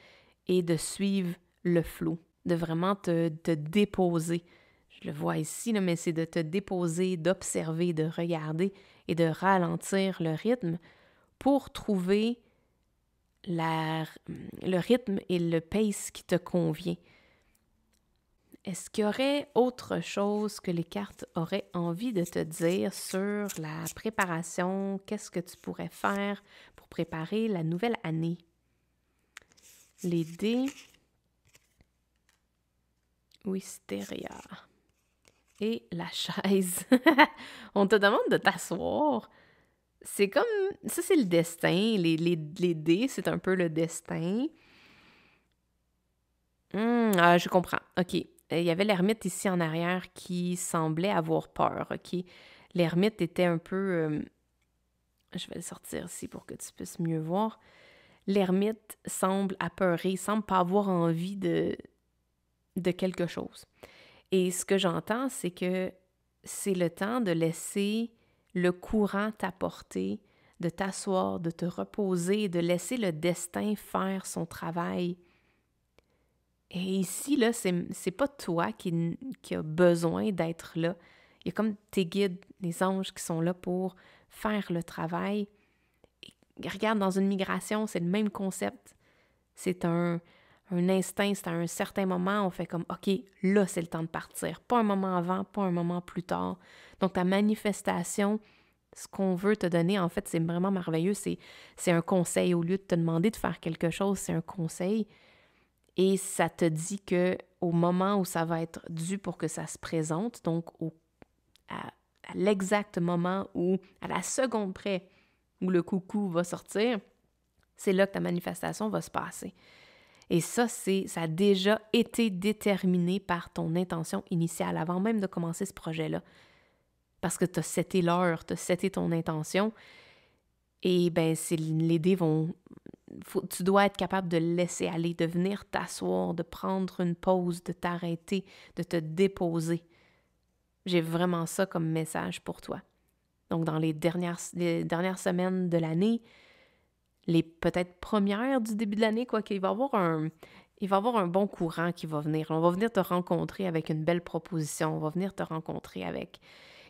et de suivre le flot, de vraiment te déposer. Je le vois ici, là, mais c'est de te déposer, d'observer, de regarder et de ralentir le rythme pour trouver le rythme et le pace qui te convient. Est-ce qu'il y aurait autre chose que les cartes auraient envie de te dire sur la préparation? Qu'est-ce que tu pourrais faire pour préparer la nouvelle année? Les dés. Wisteria. Et la chaise. On te demande de t'asseoir. C'est comme... Ça, c'est le destin. Les dés, c'est un peu le destin. Je comprends. OK. Il y avait l'ermite ici en arrière qui semblait avoir peur, OK? L'ermite était un peu... je vais le sortir ici pour que tu puisses mieux voir. L'ermite semble apeuré, semble pas avoir envie de quelque chose. Et ce que j'entends, c'est que c'est le temps de laisser le courant t'apporter, de t'asseoir, de te reposer, de laisser le destin faire son travail. Et ici, là, c'est pas toi qui a besoin d'être là. Il y a comme tes guides, les anges qui sont là pour faire le travail. Et regarde, dans une migration, c'est le même concept. C'est un instinct, c'est à un certain moment, on fait comme, OK, là, c'est le temps de partir. Pas un moment avant, pas un moment plus tard. Donc, ta manifestation, ce qu'on veut te donner, en fait, c'est vraiment merveilleux. C'est un conseil. Au lieu de te demander de faire quelque chose, c'est un conseil. Et ça te dit que au moment où ça va être dû pour que ça se présente, donc à l'exact moment où, à la seconde près où le coucou va sortir, c'est là que ta manifestation va se passer. Et ça a déjà été déterminé par ton intention initiale, avant même de commencer ce projet-là. Parce que tu as seté l'heure, tu as seté ton intention, et bien, les dés vont... tu dois être capable de laisser aller, de venir t'asseoir, de prendre une pause, de t'arrêter, de te déposer. J'ai vraiment ça comme message pour toi. Donc, dans les dernières semaines de l'année, les peut-être premières du début de l'année, quoi, qu'il va y avoir un bon courant qui va venir. On va venir te rencontrer avec une belle proposition. On va venir te rencontrer avec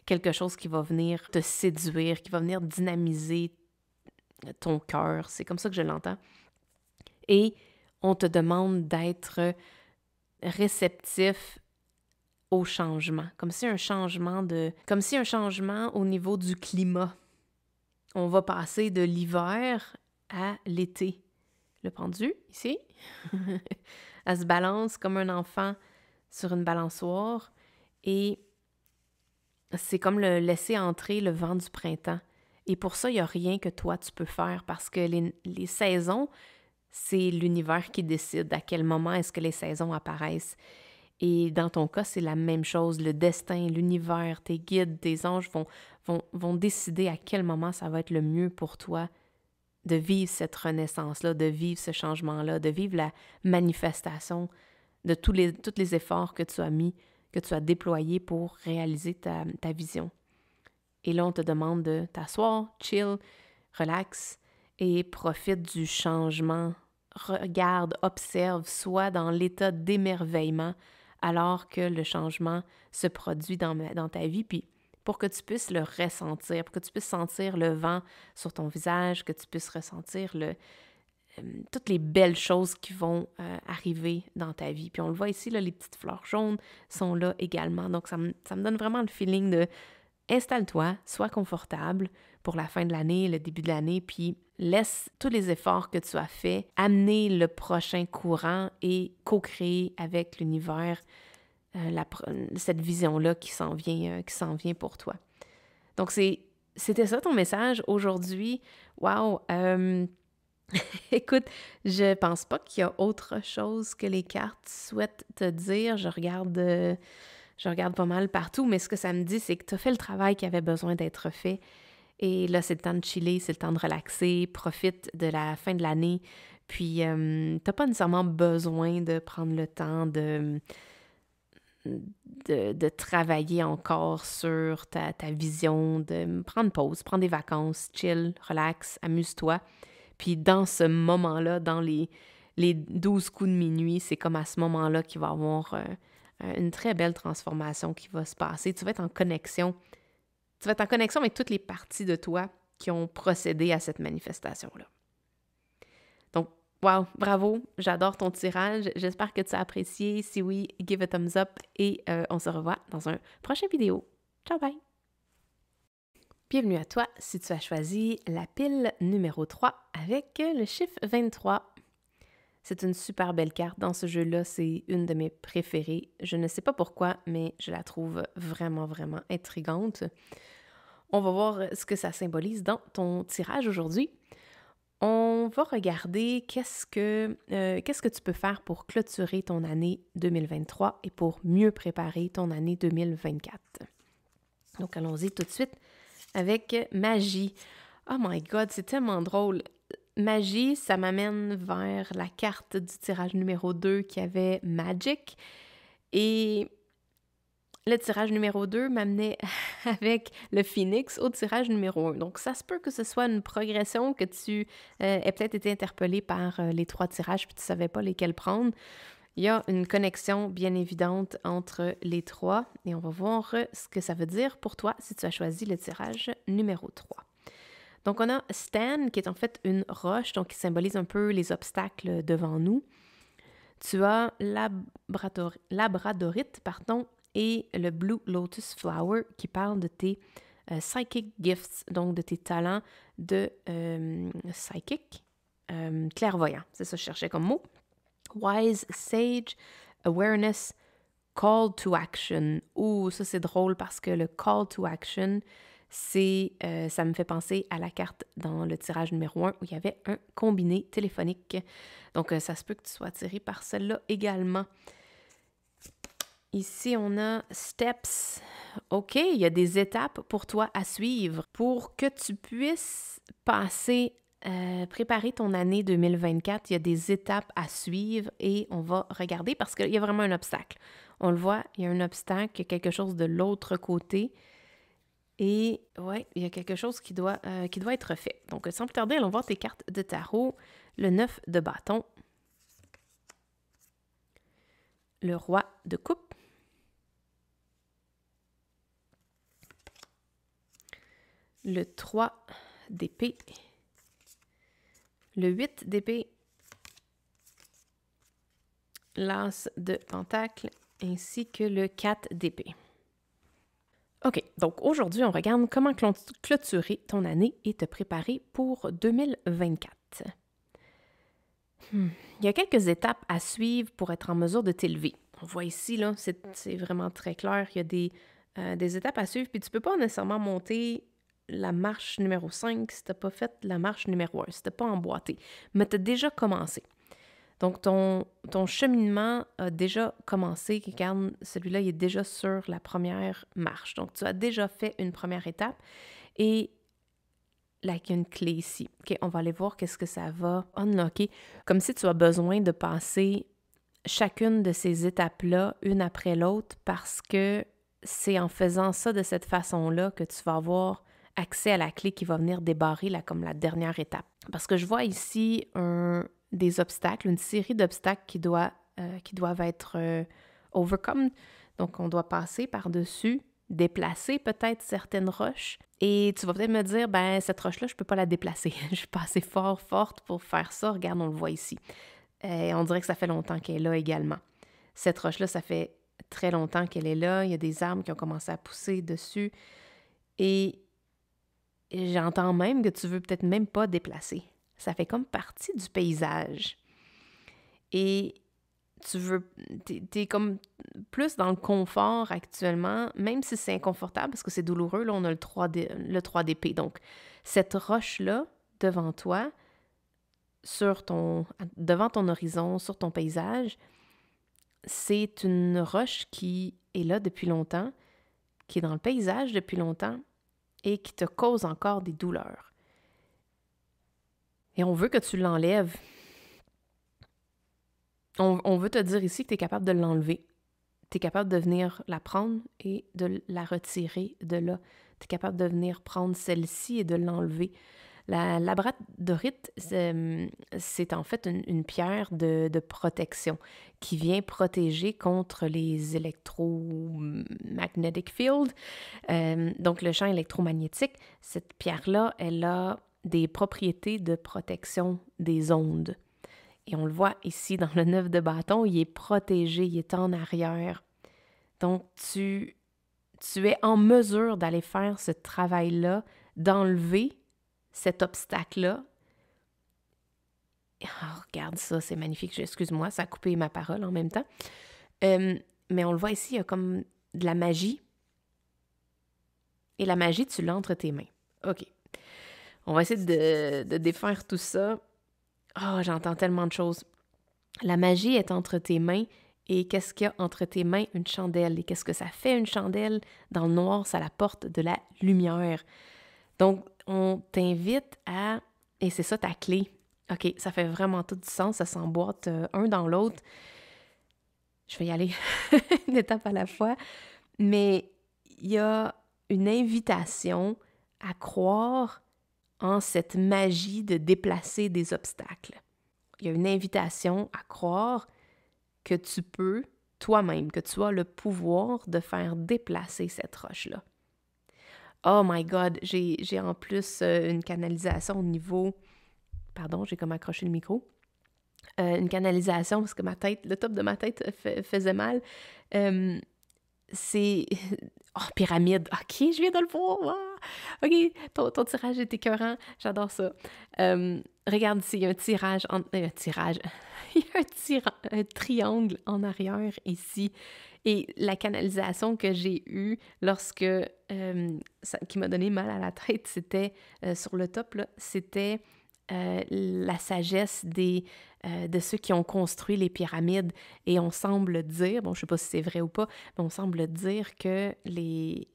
quelque chose qui va venir te séduire, qui va venir dynamiser ton cœur. C'est comme ça que je l'entends. Et on te demande d'être réceptif au changement. Comme si un changement au niveau du climat. On va passer de l'hiver à l'été. Le pendu, ici, elle se balance comme un enfant sur une balançoire et c'est comme le laisser entrer le vent du printemps. Et pour ça, il n'y a rien que toi, tu peux faire parce que les saisons, c'est l'univers qui décide à quel moment est-ce que les saisons apparaissent. Et dans ton cas, c'est la même chose. Le destin, l'univers, tes guides, tes anges vont décider à quel moment ça va être le mieux pour toi de vivre cette renaissance-là, de vivre ce changement-là, de vivre la manifestation de tous les efforts que tu as mis, que tu as déployés pour réaliser ta vision. Et là, on te demande de t'asseoir, chill, relaxe et profite du changement. Regarde, observe, sois dans l'état d'émerveillement alors que le changement se produit dans ta vie, puis pour que tu puisses le ressentir, pour que tu puisses sentir le vent sur ton visage, que tu puisses ressentir toutes les belles choses qui vont arriver dans ta vie. Puis on le voit ici, là, les petites fleurs jaunes sont là également, donc ça me donne vraiment le feeling de installe-toi, sois confortable pour la fin de l'année, le début de l'année, puis laisse tous les efforts que tu as faits amener le prochain courant et co-créer avec l'univers cette vision-là qui s'en vient pour toi. Donc, c'était ça ton message aujourd'hui. Wow! Écoute, je pense pas qu'il y a autre chose que les cartes souhaitent te dire. Je regarde pas mal partout, mais ce que ça me dit, c'est que tu as fait le travail qui avait besoin d'être fait. Et là, c'est le temps de chiller, c'est le temps de relaxer, profite de la fin de l'année. Puis, t'as pas nécessairement besoin de prendre le temps de travailler encore sur ta vision, de prendre pause, prendre des vacances, chill, relax, amuse-toi. Puis dans ce moment-là, dans les 12 coups de minuit, c'est comme à ce moment-là qu'il va y avoir une très belle transformation qui va se passer. Tu vas être en connexion. Tu vas être en connexion avec toutes les parties de toi qui ont procédé à cette manifestation-là. Donc, wow, bravo, j'adore ton tirage. J'espère que tu as apprécié. Si oui, give a thumbs up et on se revoit dans un prochain vidéo. Ciao, bye! Bienvenue à toi si tu as choisi la pile numéro 3 avec le chiffre 23. C'est une super belle carte. Dans ce jeu-là, c'est une de mes préférées. Je ne sais pas pourquoi, mais je la trouve vraiment, vraiment intrigante. On va voir ce que ça symbolise dans ton tirage aujourd'hui. On va regarder qu'est-ce que tu peux faire pour clôturer ton année 2023 et pour mieux préparer ton année 2024. Donc, allons-y tout de suite avec magie. Oh my God, c'est tellement drôle. Magie, ça m'amène vers la carte du tirage numéro 2 qui avait Magic. Et le tirage numéro 2 m'amenait avec le Phoenix au tirage numéro 1. Donc, ça se peut que ce soit une progression, que tu aies peut-être été interpellé par les 3 tirages puis tu ne savais pas lesquels prendre. Il y a une connexion bien évidente entre les 3 et on va voir ce que ça veut dire pour toi si tu as choisi le tirage numéro 3. Donc, on a Stan qui est en fait une roche, donc qui symbolise un peu les obstacles devant nous. Tu as Labradorite, et le Blue Lotus Flower qui parle de tes psychic gifts, donc de tes talents de psychic, clairvoyant. C'est ça que je cherchais comme mot. Wise, Sage, Awareness, Call to Action. Ouh, ça c'est drôle parce que le Call to Action, ça me fait penser à la carte dans le tirage numéro 1 où il y avait un combiné téléphonique. Donc, ça se peut que tu sois attiré par celle-là également. Ici, on a Steps. OK, il y a des étapes pour toi à suivre pour que tu puisses préparer ton année 2024. Il y a des étapes à suivre et on va regarder parce qu'il y a vraiment un obstacle. On le voit, il y a un obstacle, il y a quelque chose de l'autre côté. Et ouais, il y a quelque chose qui doit être fait. Donc, sans plus tarder, allons voir tes cartes de tarot. Le 9 de bâton. Le roi de coupe. Le 3 d'épée. Le 8 d'épée. L'as de pentacle ainsi que le 4 d'épée. OK, donc aujourd'hui, on regarde comment clôturer ton année et te préparer pour 2024. Il y a quelques étapes à suivre pour être en mesure de t'élever. On voit ici, là, c'est vraiment très clair. Il y a des étapes à suivre, puis tu ne peux pas nécessairement monter la marche numéro 5 si tu n'as pas fait la marche numéro 1, si tu n'as pas emboîté. Mais tu as déjà commencé. Donc, ton cheminement a déjà commencé. Regarde, celui-là, il est déjà sur la première marche. Donc, tu as déjà fait une première étape. Et là, il y a une clé ici. OK, on va aller voir qu'est-ce que ça va unlocker. Comme si tu as besoin de passer chacune de ces étapes-là, une après l'autre, parce que c'est en faisant ça de cette façon-là que tu vas avoir accès à la clé qui va venir débarrer comme la dernière étape. Parce que je vois ici des obstacles, une série d'obstacles qui doivent être overcome. Donc, on doit passer par-dessus, déplacer peut-être certaines roches. Et tu vas peut-être me dire, ben cette roche-là, je ne peux pas la déplacer. Je suis pas assez forte pour faire ça. Regarde, on le voit ici. On dirait que ça fait longtemps qu'elle est là également. Cette roche-là, ça fait très longtemps qu'elle est là. Il y a des arbres qui ont commencé à pousser dessus. Et j'entends même que tu veux peut-être même pas déplacer. Ça fait comme partie du paysage. Et t'es comme plus dans le confort actuellement, même si c'est inconfortable parce que c'est douloureux. Là, on a le 3DP. Donc, cette roche-là, devant toi, devant ton horizon, sur ton paysage, c'est une roche qui est là depuis longtemps, qui est dans le paysage depuis longtemps et qui te cause encore des douleurs. Et on veut que tu l'enlèves. On veut te dire ici que tu es capable de l'enlever. Tu es capable de venir la prendre et de la retirer de là. Tu es capable de venir prendre celle-ci et de l'enlever. La labradorite, c'est en fait une pierre de protection qui vient protéger contre les electromagnetic fields. Donc, le champ électromagnétique, cette pierre-là, elle a des propriétés de protection des ondes. Et on le voit ici dans le 9 de bâton, il est protégé, il est en arrière. Donc, tu es en mesure d'aller faire ce travail-là, d'enlever cet obstacle-là. Oh, regarde ça, c'est magnifique. Excuse-moi, ça a coupé ma parole en même temps. Mais on le voit ici, il y a comme de la magie. Et la magie, tu l'as entre tes mains. OK. On va essayer de défaire tout ça. Oh, j'entends tellement de choses. La magie est entre tes mains. Et qu'est-ce qu'il y a entre tes mains? Une chandelle. Et qu'est-ce que ça fait, une chandelle? Dans le noir, ça apporte de la lumière. Donc, on t'invite à... Et c'est ça ta clé. OK, ça fait vraiment tout du sens. Ça s'emboîte un dans l'autre. Je vais y aller une étape à la fois. Mais il y a une invitation à croire en cette magie de déplacer des obstacles. Il y a une invitation à croire que tu peux, toi-même, que tu as le pouvoir de faire déplacer cette roche-là. Oh my God, j'ai en plus une canalisation au niveau... Pardon, j'ai comme accroché le micro. Une canalisation parce que le top de ma tête faisait mal. C'est... Oh, pyramide. OK, je viens de le voir. Ah! OK, ton tirage est écœurant. J'adore ça. Regarde ici, il y a un tirage... un tirage... il y a un triangle en arrière ici. Et la canalisation que j'ai eue lorsque... qui m'a donné mal à la tête, c'était... sur le top, là, c'était... la sagesse de ceux qui ont construit les pyramides. Et on semble dire, bon, je ne sais pas si c'est vrai ou pas, mais on semble dire que les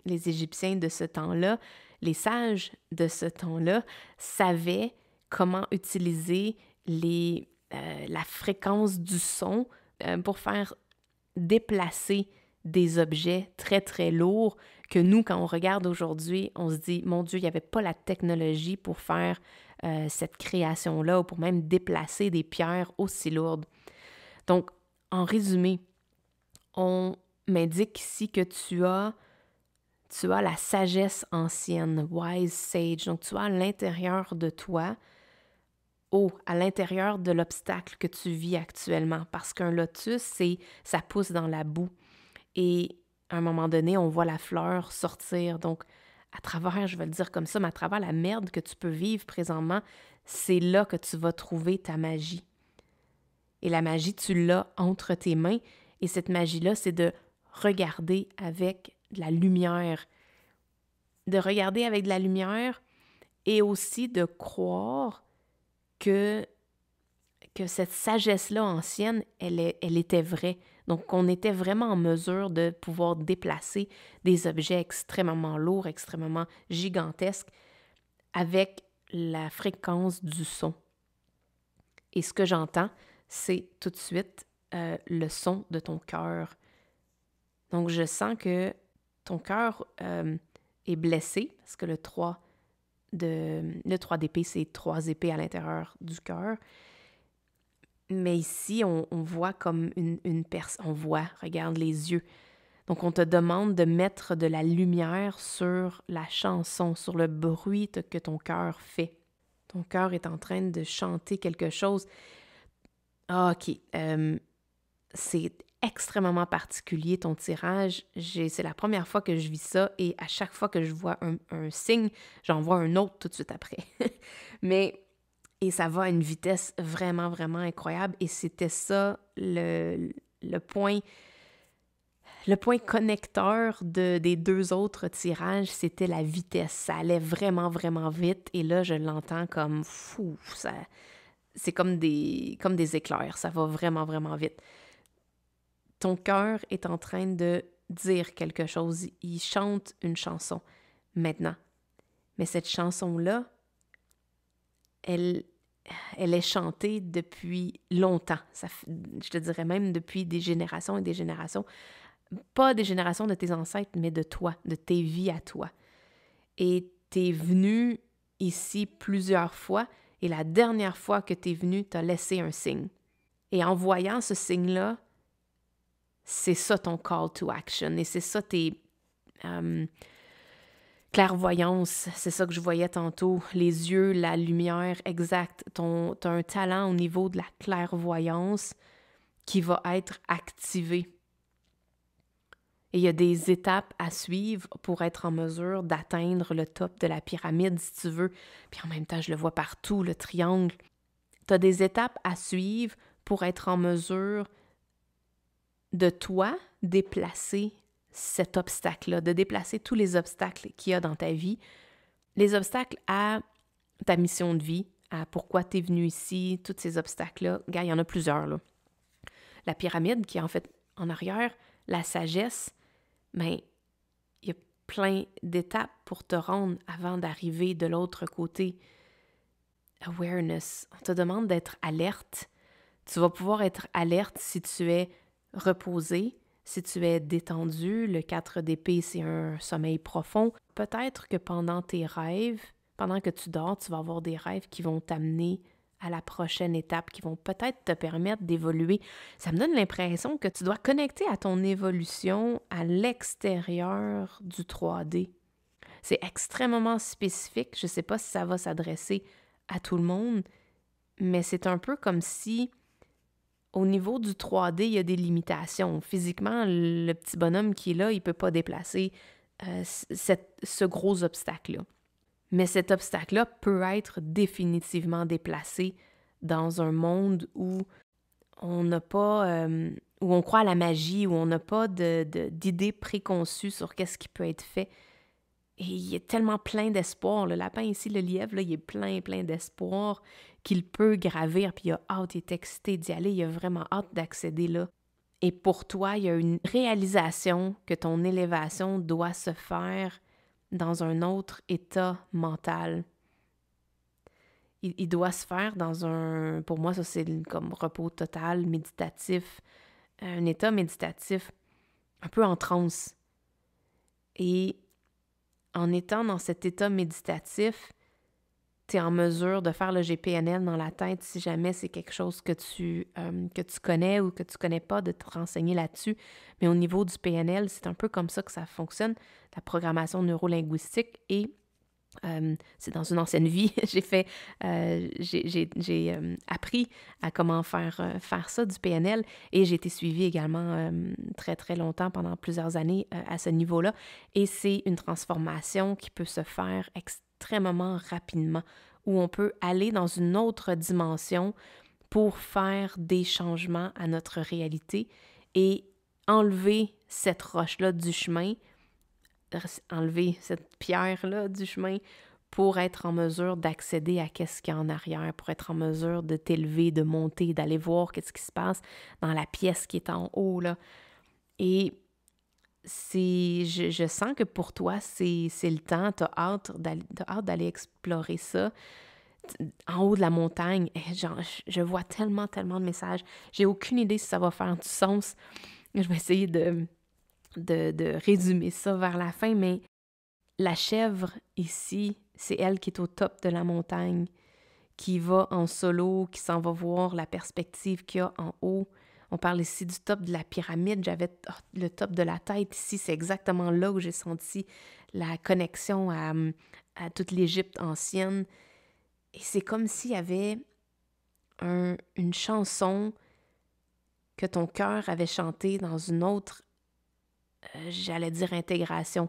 Égyptiens de ce temps-là, les sages de ce temps-là, savaient comment utiliser la fréquence du son pour faire déplacer des objets très, très lourds que nous, quand on regarde aujourd'hui, on se dit, mon Dieu, il n'y avait pas la technologie pour faire cette création-là ou pour même déplacer des pierres aussi lourdes. Donc, en résumé, on m'indique ici que tu as la sagesse ancienne, wise sage. Donc, tu as à l'intérieur de toi, à l'intérieur de l'obstacle que tu vis actuellement. Parce qu'un lotus, ça pousse dans la boue. Et à un moment donné, on voit la fleur sortir. Donc, à travers, je vais le dire comme ça, mais à travers la merde que tu peux vivre présentement, c'est là que tu vas trouver ta magie. Et la magie, tu l'as entre tes mains. Et cette magie-là, c'est de regarder avec de la lumière. De regarder avec de la lumière et aussi de croire que cette sagesse-là ancienne, elle était vraie. Donc, on était vraiment en mesure de pouvoir déplacer des objets extrêmement lourds, extrêmement gigantesques, avec la fréquence du son. Et ce que j'entends, c'est tout de suite le son de ton cœur. Donc, je sens que ton cœur est blessé, parce que le 3 d'épée, c'est 3 épées à l'intérieur du cœur. Mais ici, on voit comme une personne, on voit, regarde les yeux. Donc, on te demande de mettre de la lumière sur la chanson, sur le bruit que ton cœur fait. Ton cœur est en train de chanter quelque chose. Ah, OK. C'est extrêmement particulier, ton tirage. C'est la première fois que je vis ça et à chaque fois que je vois un signe, j'en vois un autre tout de suite après. Et ça va à une vitesse vraiment, vraiment incroyable. Et c'était ça le point connecteur des deux autres tirages, c'était la vitesse. Ça allait vraiment, vraiment vite. Et là, je l'entends comme fou. C'est comme des éclairs. Ça va vraiment, vraiment vite. Ton cœur est en train de dire quelque chose. Il chante une chanson maintenant. Mais cette chanson-là, elle est chantée depuis longtemps. Je te dirais même depuis des générations et des générations. Pas des générations de tes ancêtres, mais de toi, de tes vies à toi. Et t'es venu ici plusieurs fois, et la dernière fois que t'es venu, t'as laissé un signe. Et en voyant ce signe-là, c'est ça ton call to action, et c'est ça tes clairvoyances, c'est ça que je voyais tantôt, les yeux, la lumière, exact. T'as un talent au niveau de la clairvoyance qui va être activé. Et il y a des étapes à suivre pour être en mesure d'atteindre le top de la pyramide, si tu veux. Puis en même temps, je le vois partout, le triangle. Tu as des étapes à suivre pour être en mesure de toi déplacer cet obstacle-là, de déplacer tous les obstacles qu'il y a dans ta vie. Les obstacles à ta mission de vie, à pourquoi tu es venu ici, tous ces obstacles-là. Gars, il y en a plusieurs, là. La pyramide, qui est en fait en arrière, la sagesse, mais il y a plein d'étapes pour te rendre avant d'arriver de l'autre côté. Awareness. On te demande d'être alerte. Tu vas pouvoir être alerte si tu es reposé, si tu es détendu. Le 4 d'épée, c'est un sommeil profond. Peut-être que pendant tes rêves, pendant que tu dors, tu vas avoir des rêves qui vont t'amener à la prochaine étape, qui vont peut-être te permettre d'évoluer. Ça me donne l'impression que tu dois connecter à ton évolution à l'extérieur du 3D. C'est extrêmement spécifique. Je ne sais pas si ça va s'adresser à tout le monde, mais c'est un peu comme si au niveau du 3D, il y a des limitations. Physiquement, le petit bonhomme qui est là, il ne peut pas déplacer ce gros obstacle-là. Mais cet obstacle-là peut être définitivement déplacé dans un monde où on n'a pas, où on croit à la magie, où on n'a pas d'idées préconçues sur qu'est-ce qui peut être fait. Et il est tellement plein d'espoir. Le lapin ici, le lièvre, là, il est plein, plein d'espoir qu'il peut gravir. Puis il a hâte, il est excité d'y aller. Il a vraiment hâte d'accéder là. Et pour toi, il y a une réalisation que ton élévation doit se faire dans un autre état mental. Il doit se faire dans un... Pour moi, ça, c'est comme repos total, méditatif. Un état méditatif un peu en transe. Et en étant dans cet état méditatif, tu es en mesure de faire le GPNL dans la tête si jamais c'est quelque chose que tu connais ou que tu connais pas, de te renseigner là-dessus. Mais au niveau du PNL, c'est un peu comme ça que ça fonctionne, la programmation neurolinguistique. Et c'est dans une ancienne vie, j'ai appris à comment faire ça du PNL et j'ai été suivie également très très longtemps, pendant plusieurs années à ce niveau-là. Et c'est une transformation qui peut se faire extrêmement rapidement, où on peut aller dans une autre dimension pour faire des changements à notre réalité et enlever cette roche-là du chemin, enlever cette pierre-là du chemin pour être en mesure d'accéder à qu'est-ce qu'il y a en arrière, pour être en mesure de t'élever, de monter, d'aller voir qu'est-ce qui se passe dans la pièce qui est en haut, là. Et je sens que pour toi, c'est le temps, t'as hâte d'aller explorer ça en haut de la montagne. Genre, je vois tellement, tellement de messages. J'ai aucune idée si ça va faire du sens. Je vais essayer de résumer ça vers la fin, mais La chèvre, ici, c'est elle qui est au top de la montagne, qui va en solo, qui s'en va voir la perspective qu'il y a en haut. On parle ici du top de la pyramide. J'avais le top de la tête ici. C'est exactement là où j'ai senti la connexion à toute l'Égypte ancienne. Et c'est comme s'il y avait une chanson que ton cœur avait chantée dans une autre, j'allais dire intégration,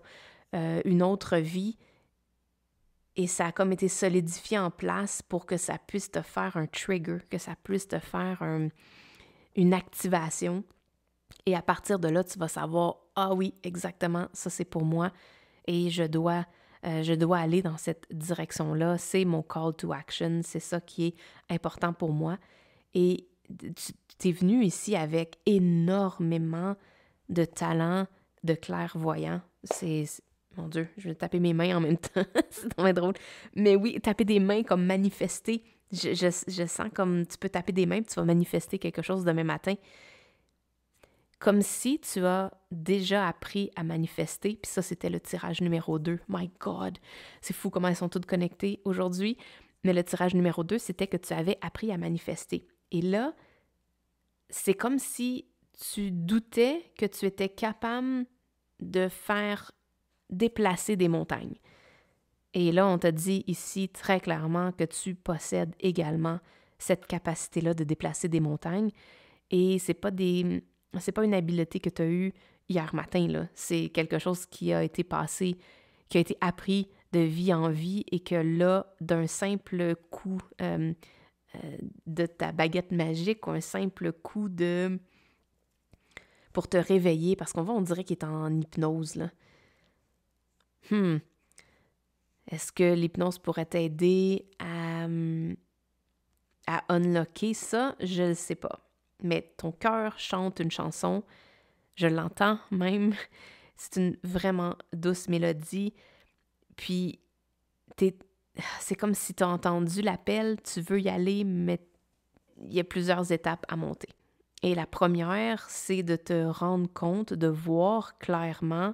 une autre vie. Et ça a comme été solidifié en place pour que ça puisse te faire un trigger, que ça puisse te faire une activation. Et à partir de là, tu vas savoir, ah oui, exactement, ça c'est pour moi et je dois aller dans cette direction-là. C'est mon call to action, c'est ça qui est important pour moi. Et tu es venu ici avec énormément de talent de clairvoyant. Mon Dieu, je vais taper mes mains en même temps. C'est vraiment drôle. Mais oui, taper des mains comme manifester. Je sens comme tu peux taper des mains et tu vas manifester quelque chose demain matin. Comme si tu as déjà appris à manifester. Puis ça, c'était le tirage numéro 2. My God! C'est fou comment ils sont toutes connectés aujourd'hui. Mais le tirage numéro 2, c'était que tu avais appris à manifester. Et là, c'est comme si tu doutais que tu étais capable de faire déplacer des montagnes. Et là, on t'a dit ici très clairement que tu possèdes également cette capacité-là de déplacer des montagnes. Et c'est pas une habileté que tu as eue hier matin, là. C'est quelque chose qui a été passé, qui a été appris de vie en vie et que là, d'un simple coup de ta baguette magique ou un simple coup pour te réveiller, parce on dirait qu'il est en hypnose, là. Est-ce que l'hypnose pourrait t'aider à unlocker ça? Je ne sais pas. Mais ton cœur chante une chanson, je l'entends même. C'est une vraiment douce mélodie. Puis, c'est comme si tu as entendu l'appel, tu veux y aller, mais il y a plusieurs étapes à monter. Et la première, c'est de te rendre compte, de voir clairement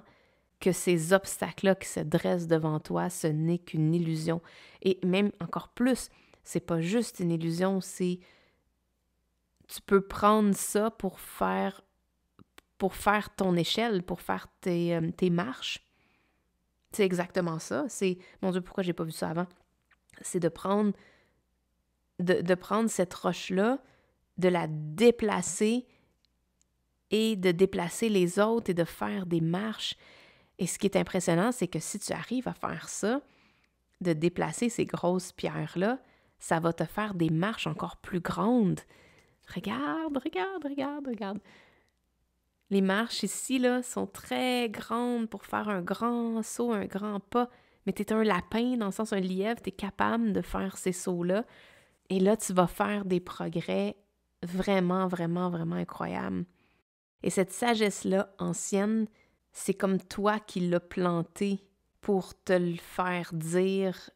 que ces obstacles-là qui se dressent devant toi, ce n'est qu'une illusion. Et même encore plus, c'est pas juste une illusion, c'est tu peux prendre ça pour faire ton échelle, pour faire tes marches. C'est exactement ça. C'est, mon Dieu, pourquoi j'ai pas vu ça avant? C'est de prendre cette roche-là, de la déplacer et de déplacer les autres et de faire des marches. Et ce qui est impressionnant, c'est que si tu arrives à faire ça, de déplacer ces grosses pierres-là, ça va te faire des marches encore plus grandes. Regarde, regarde, regarde, regarde. Les marches ici, là, sont très grandes pour faire un grand saut, un grand pas. Mais t'es un lapin, dans le sens un lièvre, t'es capable de faire ces sauts-là. Et là, tu vas faire des progrès vraiment, vraiment, vraiment incroyables. Et cette sagesse-là, ancienne, c'est comme toi qui l'as plantée pour te le faire dire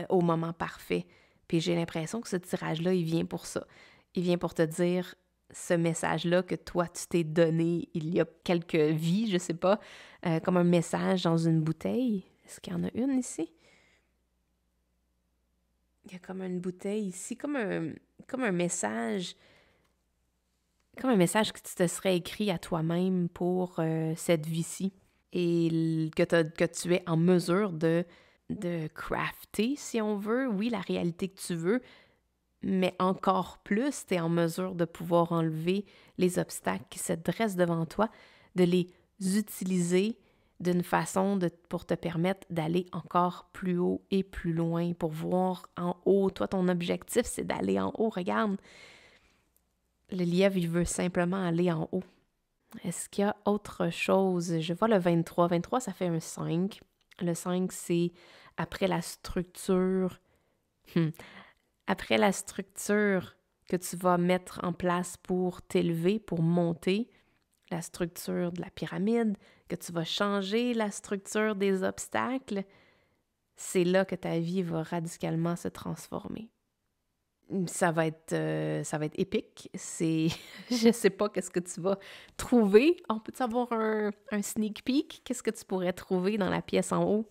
au moment parfait. Puis j'ai l'impression que ce tirage-là, il vient pour ça. Il vient pour te dire ce message-là que toi, tu t'es donné il y a quelques vies, je sais pas, comme un message dans une bouteille. Est-ce qu'il y en a une ici? Il y a comme une bouteille ici, comme un message... Comme un message que tu te serais écrit à toi-même pour cette vie-ci et que tu es en mesure de crafter, si on veut. Oui, la réalité que tu veux, mais encore plus, tu es en mesure de pouvoir enlever les obstacles qui se dressent devant toi, de les utiliser d'une façon pour te permettre d'aller encore plus haut et plus loin, pour voir en haut. Toi, ton objectif, c'est d'aller en haut. Regarde, le lièvre, il veut simplement aller en haut. Est-ce qu'il y a autre chose? Je vois le 23. 23, ça fait un 5. Le 5, c'est après la structure. Après la structure que tu vas mettre en place pour t'élever, pour monter, la structure de la pyramide, que tu vas changer la structure des obstacles, c'est là que ta vie va radicalement se transformer. Ça va être épique. Je sais pas qu'est-ce que tu vas trouver. On peut avoir un sneak peek? Qu'est-ce que tu pourrais trouver dans la pièce en haut?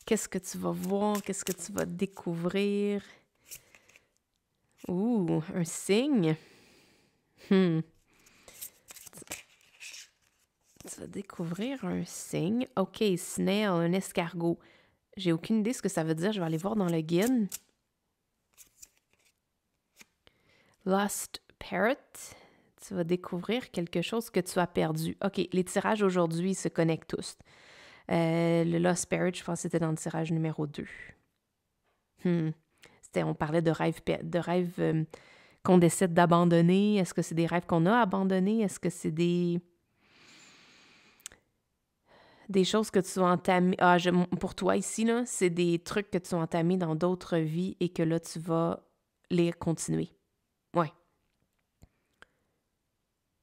Qu'est-ce que tu vas voir? Qu'est-ce que tu vas découvrir? Ouh, un signe. Hmm. Tu vas découvrir un signe. OK, snail, un escargot. J'ai aucune idée ce que ça veut dire. Je vais aller voir dans le guide. Lost Parrot. Tu vas découvrir quelque chose que tu as perdu. OK, les tirages aujourd'hui se connectent tous. Le Lost Parrot, je pense que c'était dans le tirage numéro 2. On parlait de rêves qu'on décide d'abandonner. Est-ce que c'est des rêves qu'on a abandonnés? Est-ce que c'est des choses que tu as entamées? Pour toi ici, là, c'est des trucs que tu as entamés dans d'autres vies et que là, tu vas les continuer. Ouais.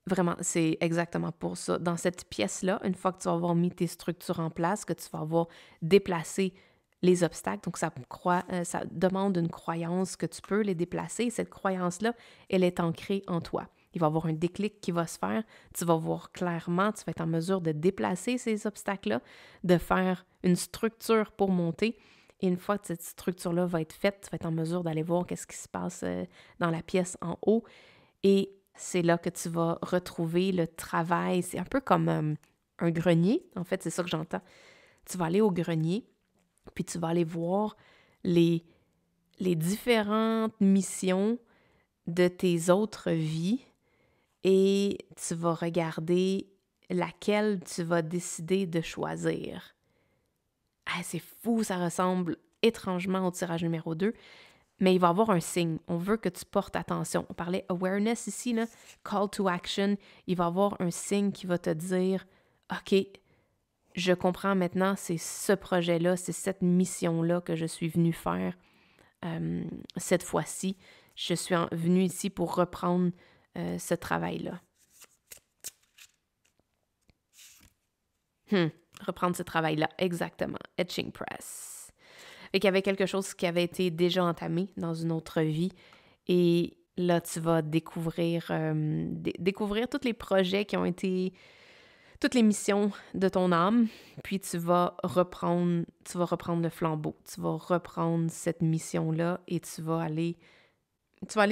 Vraiment, c'est exactement pour ça. Dans cette pièce-là, une fois que tu vas avoir mis tes structures en place, que tu vas avoir déplacé les obstacles, donc ça demande une croyance que tu peux les déplacer. Cette croyance-là, elle est ancrée en toi. Il va y avoir un déclic qui va se faire. Tu vas voir clairement, tu vas être en mesure de déplacer ces obstacles-là, de faire une structure pour monter. Et une fois que cette structure-là va être faite, tu vas être en mesure d'aller voir qu'est-ce qui se passe dans la pièce en haut. Et c'est là que tu vas retrouver le travail. C'est un peu comme un grenier. En fait, c'est ça que j'entends. Tu vas aller au grenier, puis tu vas aller voir les différentes missions de tes autres vies et tu vas regarder laquelle tu vas décider de choisir. Ah, c'est fou, ça ressemble étrangement au tirage numéro 2. Mais il va y avoir un signe. On veut que tu portes attention. On parlait awareness ici, là, call to action. Il va y avoir un signe qui va te dire « OK, je comprends maintenant, c'est ce projet-là, c'est cette mission-là que je suis venue faire cette fois-ci. Je suis venue ici pour reprendre ce travail-là. » Reprendre ce travail-là, exactement. Etching Press. Et qu'il y avait quelque chose qui avait été déjà entamé dans une autre vie. Et là, tu vas découvrir tous les projets qui ont été, toutes les missions de ton âme. Puis tu vas reprendre le flambeau. Tu vas reprendre cette mission-là et tu vas aller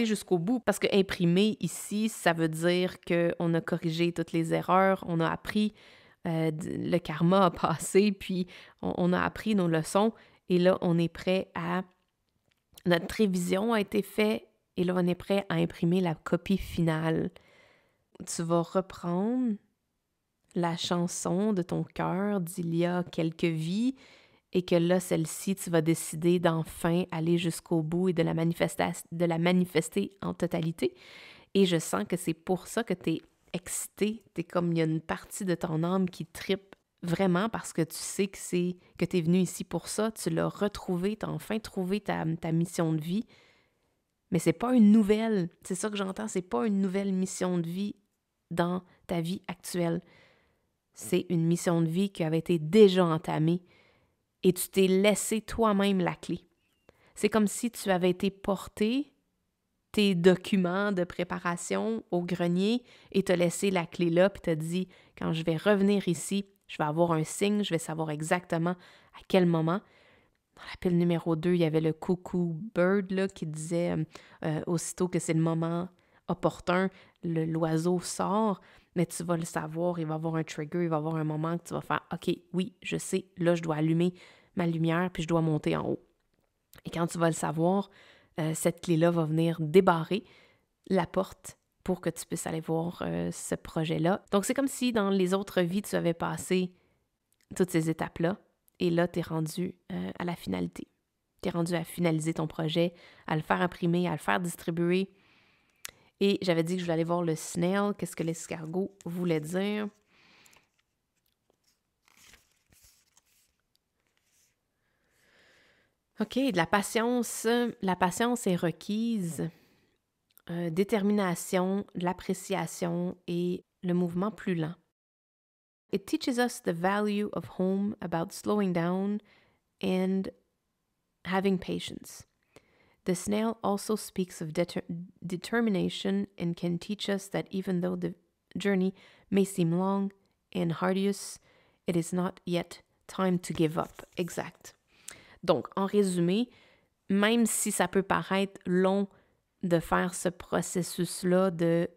jusqu'au bout. Parce que imprimer ici, ça veut dire qu'on a corrigé toutes les erreurs, on a appris, le karma a passé, puis on a appris nos leçons. Et là, on est prêt à... Notre révision a été faite et là, on est prêt à imprimer la copie finale. Tu vas reprendre la chanson de ton cœur d'il y a quelques vies et que là, celle-ci, tu vas décider d'enfin aller jusqu'au bout et de la manifester en totalité. Et je sens que c'est pour ça que tu es excité. T'es comme, il y a une partie de ton âme qui trippe vraiment parce que tu sais que tu es venu ici pour ça, tu l'as retrouvé, tu as enfin trouvé ta mission de vie. Mais c'est pas une nouvelle, c'est ça que j'entends, c'est pas une nouvelle mission de vie dans ta vie actuelle. C'est une mission de vie qui avait été déjà entamée et tu t'es laissé toi-même la clé. C'est comme si tu avais été porté tes documents de préparation au grenier et t'as laissé la clé là puis t'as dit, quand je vais revenir ici, je vais avoir un signe, je vais savoir exactement à quel moment. Dans la pile numéro 2, il y avait le cuckoo bird là, qui disait aussitôt que c'est le moment opportun, l'oiseau sort, mais tu vas le savoir, il va y avoir un trigger, il va y avoir un moment que tu vas faire « OK, oui, je sais, là, je dois allumer ma lumière puis je dois monter en haut. » Et quand tu vas le savoir, cette clé-là va venir débarrer la porte pour que tu puisses aller voir ce projet-là. Donc, c'est comme si dans les autres vies, tu avais passé toutes ces étapes-là et là, tu es rendu à la finalité. Tu es rendu à finaliser ton projet, à le faire imprimer, à le faire distribuer. Et j'avais dit que je voulais aller voir le snail, qu'est-ce que l'escargot voulait dire. OK, de la patience. La patience est requise. Détermination, l'appréciation et le mouvement plus lent. It teaches us the value of home, about slowing down and having patience. The snail also speaks of determination and can teach us that even though the journey may seem long and arduous, it is not yet time to give up. Exact. Donc, en résumé, même si ça peut paraître long de faire ce processus-là, de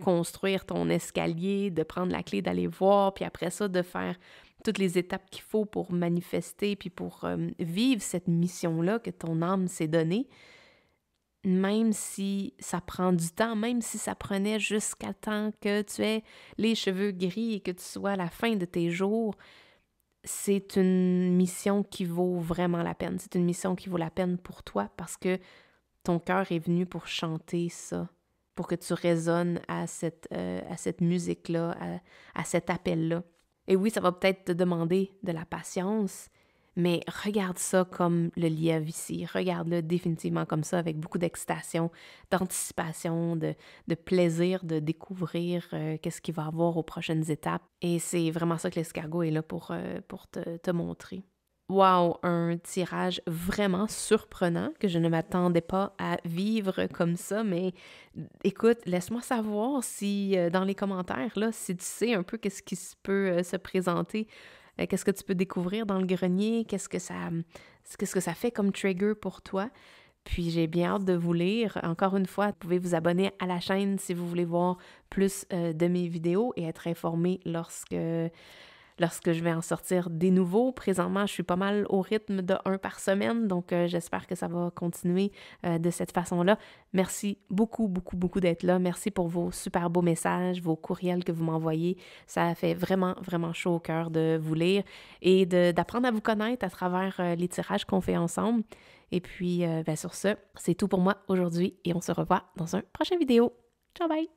construire ton escalier, de prendre la clé, d'aller voir, puis après ça, de faire toutes les étapes qu'il faut pour manifester, puis pour vivre cette mission-là que ton âme s'est donnée, même si ça prend du temps, même si ça prenait jusqu'à temps que tu aies les cheveux gris et que tu sois à la fin de tes jours, c'est une mission qui vaut vraiment la peine. C'est une mission qui vaut la peine pour toi parce que ton cœur est venu pour chanter ça, pour que tu résonnes à cette musique-là, à cet appel-là. Et oui, ça va peut-être te demander de la patience, mais regarde ça comme le lièvre ici. Regarde-le définitivement comme ça, avec beaucoup d'excitation, d'anticipation, de plaisir de découvrir qu'est-ce qu'il va avoir aux prochaines étapes. Et c'est vraiment ça que l'escargot est là pour te montrer. Wow, un tirage vraiment surprenant que je ne m'attendais pas à vivre comme ça, mais écoute, laisse-moi savoir si dans les commentaires, là, si tu sais un peu qu'est-ce qui peut se présenter, qu'est-ce que tu peux découvrir dans le grenier, qu'est-ce que ça fait comme trigger pour toi. Puis j'ai bien hâte de vous lire. Encore une fois, vous pouvez vous abonner à la chaîne si vous voulez voir plus de mes vidéos et être informé lorsque je vais en sortir des nouveaux. Présentement, je suis pas mal au rythme de 1 par semaine, donc j'espère que ça va continuer de cette façon-là. Merci beaucoup, beaucoup, beaucoup d'être là. Merci pour vos super beaux messages, vos courriels que vous m'envoyez. Ça fait vraiment, vraiment chaud au cœur de vous lire et d'apprendre à vous connaître à travers les tirages qu'on fait ensemble. Et puis, sur ce, c'est tout pour moi aujourd'hui et on se revoit dans un prochain vidéo. Ciao, bye!